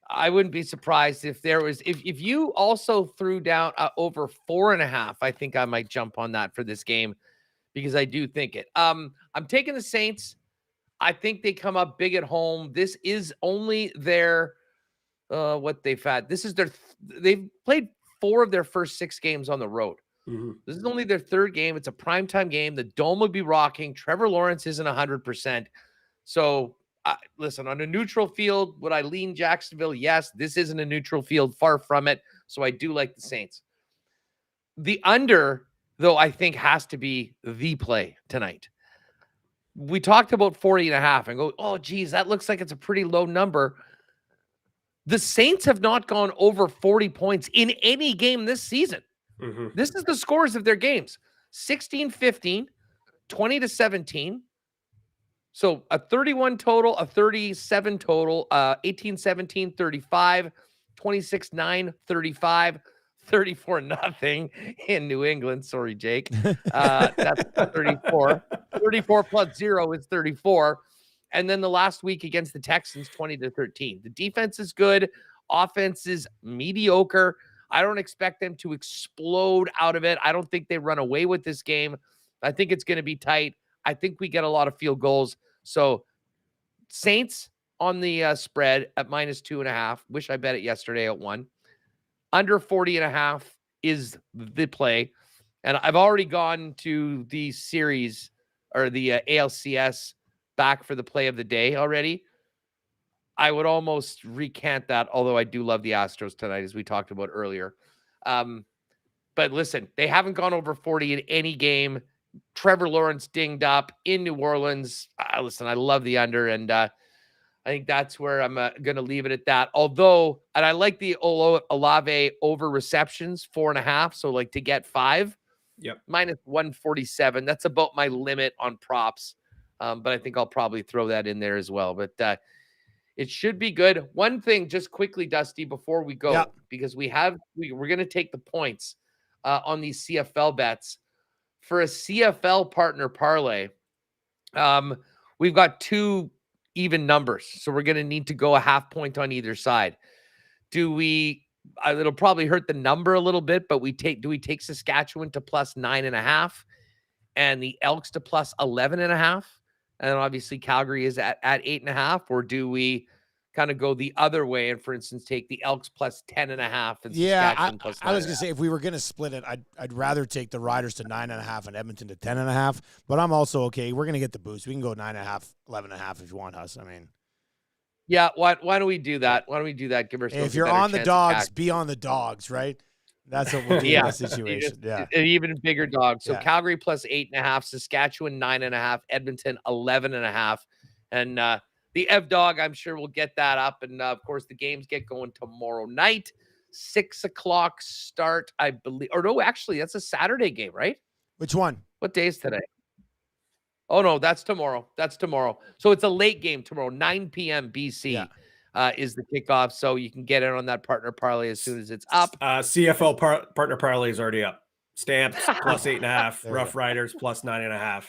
I wouldn't be surprised if you also threw down over 4.5. I think I might jump on that for this game because I do think it. I'm taking the Saints. I think they come up big at home. This is only their what they've had. This is they've played 4 of their first 6 games on the road. This is only their 3rd game. It's a primetime game. The dome would be rocking. Trevor Lawrence isn't 100%. So listen, on a neutral field, would I lean Jacksonville? Yes. This isn't a neutral field, far from it. So I do like the Saints. The under, though, I think has to be the play tonight. We talked about 40.5 and go, oh, geez, that looks like it's a pretty low number. The Saints have not gone over 40 points in any game this season. This is the scores of their games. 16-15, 20-17. So a 31 total, a 37 total, 18-17, 35, 26-9, 35, 34-0 in New England. Sorry, Jake. That's 34. 34 plus 0 is 34. And then the last week against the Texans, 20-13. The defense is good. Offense is mediocre. I don't expect them to explode out of it. I don't think they run away with this game. I think it's going to be tight. I think we get a lot of field goals. So Saints on the spread at -2.5. Wish I bet it yesterday at 1. Under 40.5 is the play. And I've already gone to the series or the ALCS back for the play of the day already. I would almost recant that, although I do love the Astros tonight, as we talked about earlier. But listen, they haven't gone over 40 in any game. Trevor Lawrence dinged up in New Orleans. Listen, I love the under, and I think that's where I'm going to leave it at that. Although, and I like the Olave over receptions, 4.5. So to get 5, -147. That's about my limit on props. But I think I'll probably throw that in there as well. But it should be good. One thing, just quickly, Dusty, before we go, because we're going to take the points on these CFL bets for a CFL partner parlay, we've got 2 even numbers. So we're going to need to go a half point on either side. It'll probably hurt the number a little bit, but do we take Saskatchewan to plus 9.5 and the Elks to plus 11.5? And then obviously Calgary is at 8.5, or do we kind of go the other way and, for instance, take the Elks plus 10.5 and Saskatchewan plus 9.5? I was going to say, if we were going to split it, I'd rather take the Riders to 9.5 and Edmonton to 10.5, but I'm also okay. We're going to get the boost. We can go 9.5, 11.5 if you want, Hus. I mean, yeah. Why don't we do that? Why don't we do that? Give ourselves if you're on the Dogs, be on the Dogs, right? That's what we'll do in that situation. Yeah. An even bigger dog. So Yeah. Calgary plus 8.5, Saskatchewan 9.5, Edmonton 11.5. And the Ev Dog, I'm sure we'll get that up. And of course, the games get going tomorrow night. 6:00 start, I believe. Or no, actually, that's a Saturday game, right? Which one? What day is today? Oh, no, that's tomorrow. That's tomorrow. So it's a late game tomorrow, 9 p.m. BC. Is the kickoff, so you can get in on that partner parlay as soon as it's up. CFL partner parlay is already up. Stamps plus 8.5, Rough Riders plus 9.5,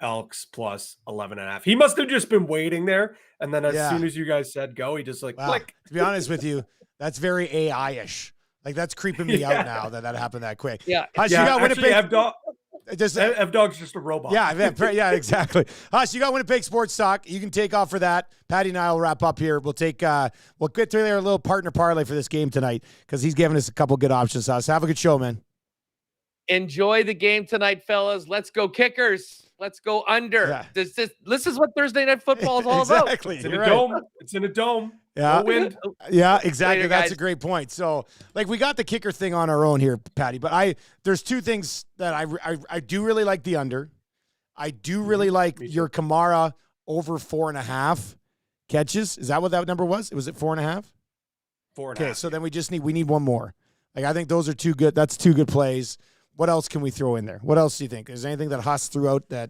Elks plus 11.5. He must have just been waiting there, and then as soon as you guys said go, he just click. To be honest with you, that's very AI-ish. Like, that's creeping me out now that happened that quick. Yeah, Hus, you got Winnipeg. F-Dog's just a robot. Yeah, exactly. Hus, you got Winnipeg Sports Talk. You can take off for that. Patty and I will wrap up here. We'll get through there a little partner parlay for this game tonight because he's giving us a couple good options. Hus, have a good show, man. Enjoy the game tonight, fellas. Let's go Kickers. Let's go under. Yeah. This is what Thursday Night Football is all about. It's in a dome. It's in a dome. Yeah. No wind. Yeah, exactly. Later, That's guys. a great point. So, we got the kicker thing on our own here, Patty, but there's 2 things that I do really like the under. I do really like your Kamara over 4.5 catches. Is that what that number was? Was it 4.5? 4.5. Okay, so then we need one more. I think those are 2 good. That's 2 good plays. What else can we throw in there? What else do you think? Is there anything that Hus threw out that?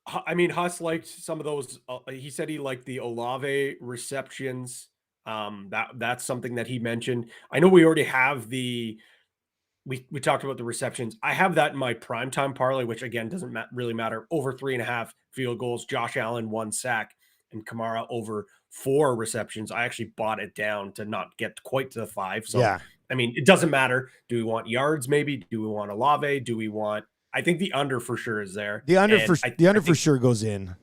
I mean, Hus liked some of those. He said he liked the Olave receptions. That's something that he mentioned. I know we already have we talked about the receptions. I have that in my primetime parlay, which again doesn't really matter. Over 3.5 field goals. Josh Allen 1 sack and Kamara over 4 receptions. I actually bought it down to not get quite to the 5. So Yeah. I mean, it doesn't matter. Do we want yards? Maybe. Do we want Olave? Do we want? I think the under for sure is there. The under for sure goes in.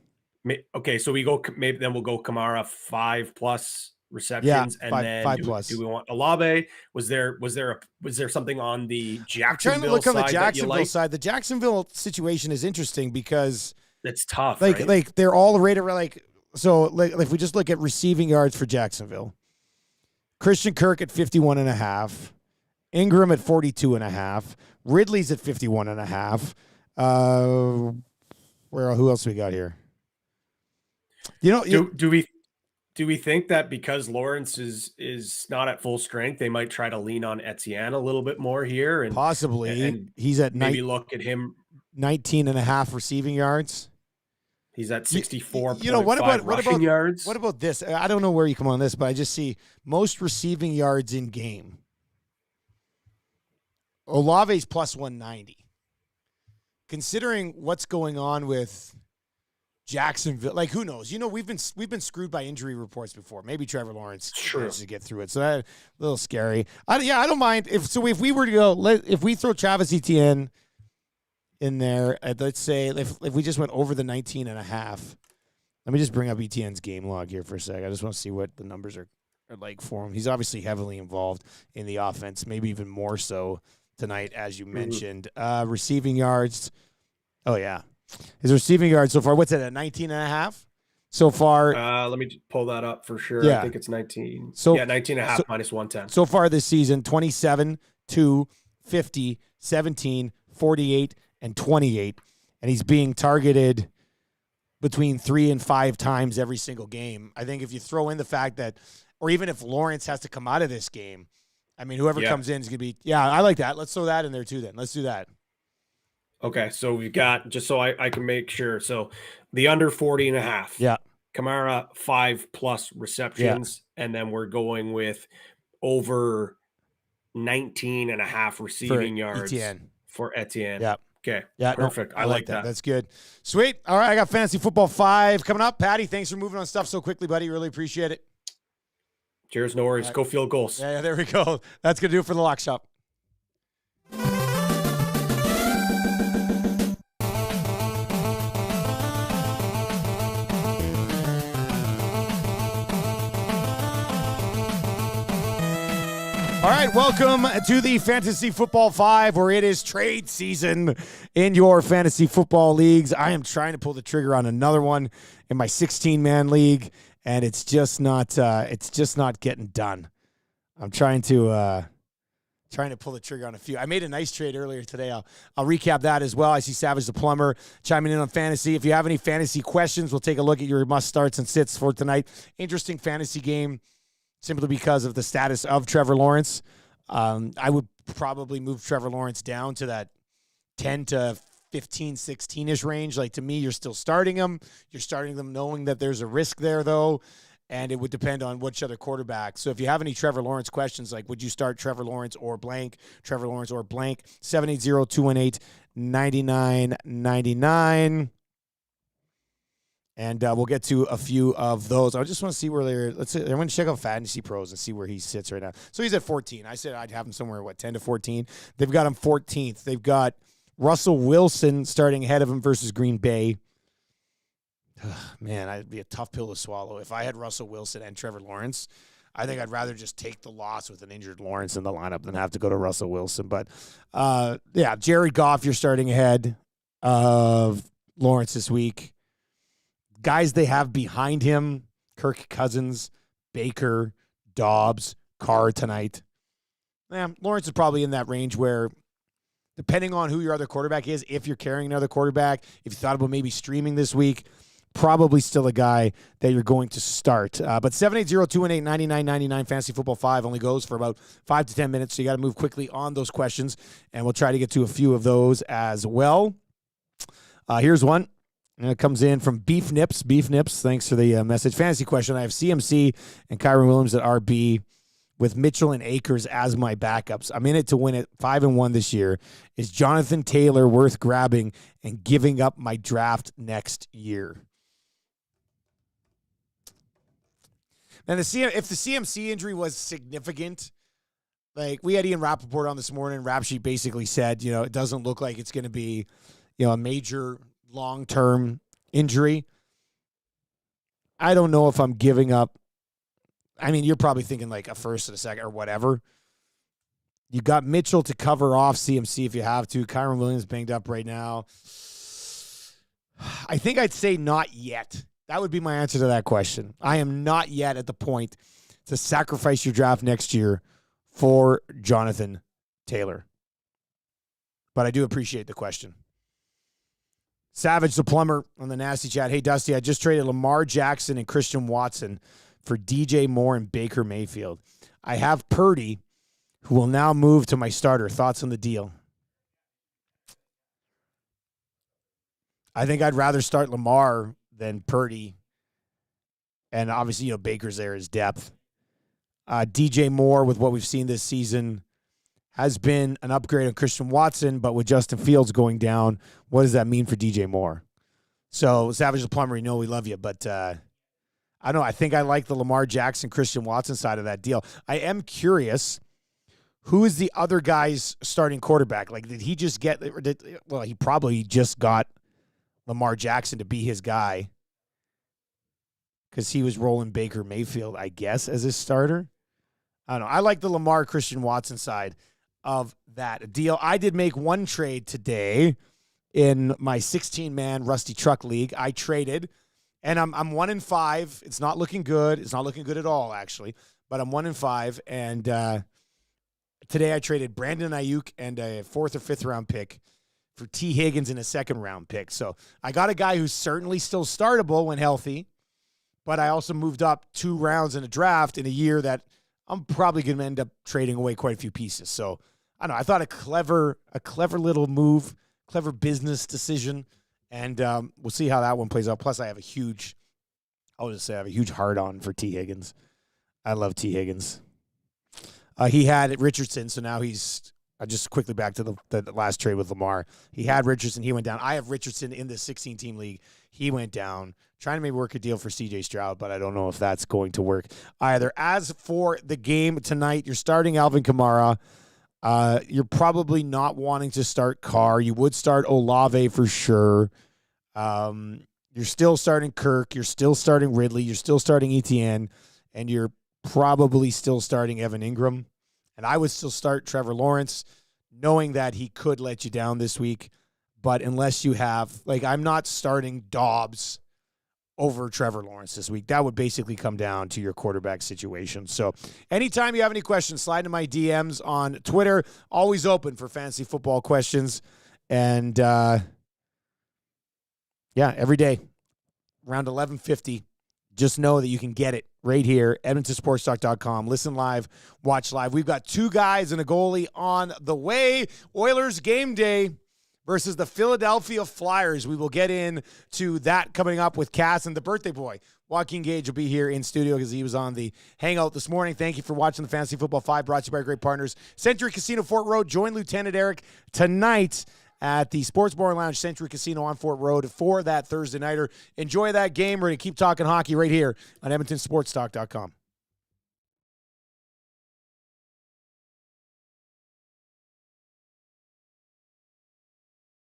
Okay, so we go. Maybe then we'll go Kamara 5+ receptions, and then 5+. do we want Olave? Was there something on the Jacksonville I'm trying to look on the side Jacksonville side. The Jacksonville situation is interesting because it's tough. Like they're all rated if we just look at receiving yards for Jacksonville, Christian Kirk at 51.5, Ingram at 42.5, Ridley's at 51.5. Who else we got here? Do we think that because Lawrence is not at full strength, they might try to lean on Etienne a little bit more here, and possibly and he's at maybe look at him 19.5 receiving yards. He's at 64. What about yards? What about this? I don't know where you come on this, but I just see most receiving yards in game. Olave's plus 190. Considering what's going on with Jacksonville, who knows? We've been screwed by injury reports before. Maybe Trevor Lawrence manages to get through it. So that's a little scary. I don't mind if we were to go, if we throw Travis Etienne in there, let's say if we just went over the 19.5. Let me just bring up Etienne's game log here for a sec. I just want to see what the numbers are like for him. He's obviously heavily involved in the offense, maybe even more so tonight, as you mentioned. Receiving yards. Oh, yeah. His receiving yards so far, what's it, at 19.5 so far? Let me pull that up for sure. Yeah. I think it's 19. So, 19.5 minus 110. So far this season, 27, 2, 50, 17, 48, and 28. And he's being targeted between 3 and 5 times every single game. I think if you throw in the fact that, or even if Lawrence has to come out of this game, I mean, whoever comes in is going to be, I like that. Let's throw that in there too then. Let's do that. Okay, so we've got, just so I can make sure, so the under 40.5. Yeah. Kamara 5+ receptions, and then we're going with over 19.5 receiving yards Etienne. for Etienne. Yeah. Okay. Yeah, no, Perfect. I I like that. That's good. Sweet. All right, I got Fantasy Football 5 coming up. Patty, thanks for moving on stuff so quickly, buddy. Really appreciate it. Cheers. No worries. Right. Go field goals. Yeah, there we go. That's going to do it for the Lock Shop. All right, welcome to the Fantasy Football 5, where it is trade season in your fantasy football leagues. I am trying to pull the trigger on another one in my 16-man league, and it's just not getting done. I'm trying to pull the trigger on a few. I made a nice trade earlier today. I'll recap that as well. I see Savage the Plumber chiming in on fantasy. If you have any fantasy questions, we'll take a look at your must starts and sits for tonight. Interesting fantasy game, simply because of the status of Trevor Lawrence. I would probably move Trevor Lawrence down to that 10 to 15, 16-ish range. Like, to me, you're still starting him. You're starting them knowing that there's a risk there, though, and it would depend on which other quarterback. So if you have any Trevor Lawrence questions, like would you start Trevor Lawrence or blank, 780-218-9999. And we'll get to a few of those. I just want to see where they're. I'm going to check out Fantasy Pros and see where he sits right now. So he's at 14. I said I'd have him somewhere, 10 to 14. They've got him 14th. They've got Russell Wilson starting ahead of him versus Green Bay. Man, it'd be a tough pill to swallow. If I had Russell Wilson and Trevor Lawrence, I think I'd rather just take the loss with an injured Lawrence in the lineup than have to go to Russell Wilson. But, yeah, Jared Goff, you're starting ahead of Lawrence this week. Guys they have behind him, Kirk Cousins, Baker, Dobbs, Carr tonight. Lawrence is probably in that range where, depending on who your other quarterback is, if you're carrying another quarterback, if you thought about maybe streaming this week, probably still a guy that you're going to start. But 780-218-9999, Fantasy Football 5 only goes for about 5 to 10 minutes, so you got to move quickly on those questions, and we'll try to get to a few of those as well. Here's one. And it comes in from Beef Nips. Beef Nips, thanks for the message. Fantasy question. I have CMC and Kyron Williams at RB with Mitchell and Akers as my backups. I'm in it to win it 5-1 this year. Is Jonathan Taylor worth grabbing and giving up my draft next year? And if the CMC injury was significant, like we had Ian Rappaport on this morning, Rap Sheet basically said, it doesn't look like it's going to be, a major long-term injury. I don't know if I'm giving up. I mean, you're probably thinking like a first and a second or whatever. You got Mitchell to cover off CMC if you have to. Kyron Williams banged up right now. I think I'd say not yet. That would be my answer to that question. I am not yet at the point to sacrifice your draft next year for Jonathan Taylor. But I do appreciate the question. Savage the Plumber on the Nasty Chat. Hey, Dusty, I just traded Lamar Jackson and Christian Watson for DJ Moore and Baker Mayfield. I have Purdy, who will now move to my starter. Thoughts on the deal? I think I'd rather start Lamar than Purdy. And obviously, Baker's there as depth. DJ Moore, with what we've seen this season, has been an upgrade on Christian Watson, but with Justin Fields going down, what does that mean for DJ Moore? So, Savage the Plumber, we love you, but I don't know. I think I like the Lamar Jackson, Christian Watson side of that deal. I am curious, who is the other guy's starting quarterback? Like, did he just get, he probably just got Lamar Jackson to be his guy because he was rolling Baker Mayfield, I guess, as his starter. I don't know. I like the Lamar Christian Watson side of that deal. I did make one trade today in my 16-man Rusty Truck League. I traded, and I'm 1-5. It's not looking good. It's not looking good at all, actually. But I'm 1-5, and today I traded Brandon Ayuk and a 4th or 5th round pick for T. Higgins and a 2nd round pick. So I got a guy who's certainly still startable when healthy, but I also moved up 2 rounds in a draft in a year that I'm probably going to end up trading away quite a few pieces. So I don't know. I thought a clever little move, clever business decision, and we'll see how that one plays out. Plus, I have a huge hard on for T. Higgins. I love T. Higgins. He had Richardson, so now he's Just quickly back to the last trade with Lamar. He had Richardson. He went down. I have Richardson in the 16-team league. He went down. Trying to maybe work a deal for C.J. Stroud, but I don't know if that's going to work either. As for the game tonight, you're starting Alvin Kamara. You're probably not wanting to start Carr. You would start Olave for sure. You're still starting Kirk. You're still starting Ridley. You're still starting Etienne. And you're probably still starting Evan Ingram. And I would still start Trevor Lawrence, knowing that he could let you down this week. But unless you have, I'm not starting Dobbs over Trevor Lawrence this week. That would basically come down to your quarterback situation. So anytime you have any questions, slide into my DMs on Twitter. Always open for fantasy football questions. And, every day, around 11:50, just know that you can get it right here, EdmontonSportsTalk.com. Listen live, watch live. We've got 2 guys and a goalie on the way. Oilers game day versus the Philadelphia Flyers. We will get into that coming up with Cass and the birthday boy. Joaquin Gage will be here in studio because he was on the hangout this morning. Thank you for watching the Fantasy Football 5, brought to you by our great partners, Century Casino Fort Road. Join Lieutenant Eric tonight at the Sports Bar and Lounge, Century Casino on Fort Road for that Thursday nighter. Enjoy that game. We're going to keep talking hockey right here on EdmontonSportsTalk.com.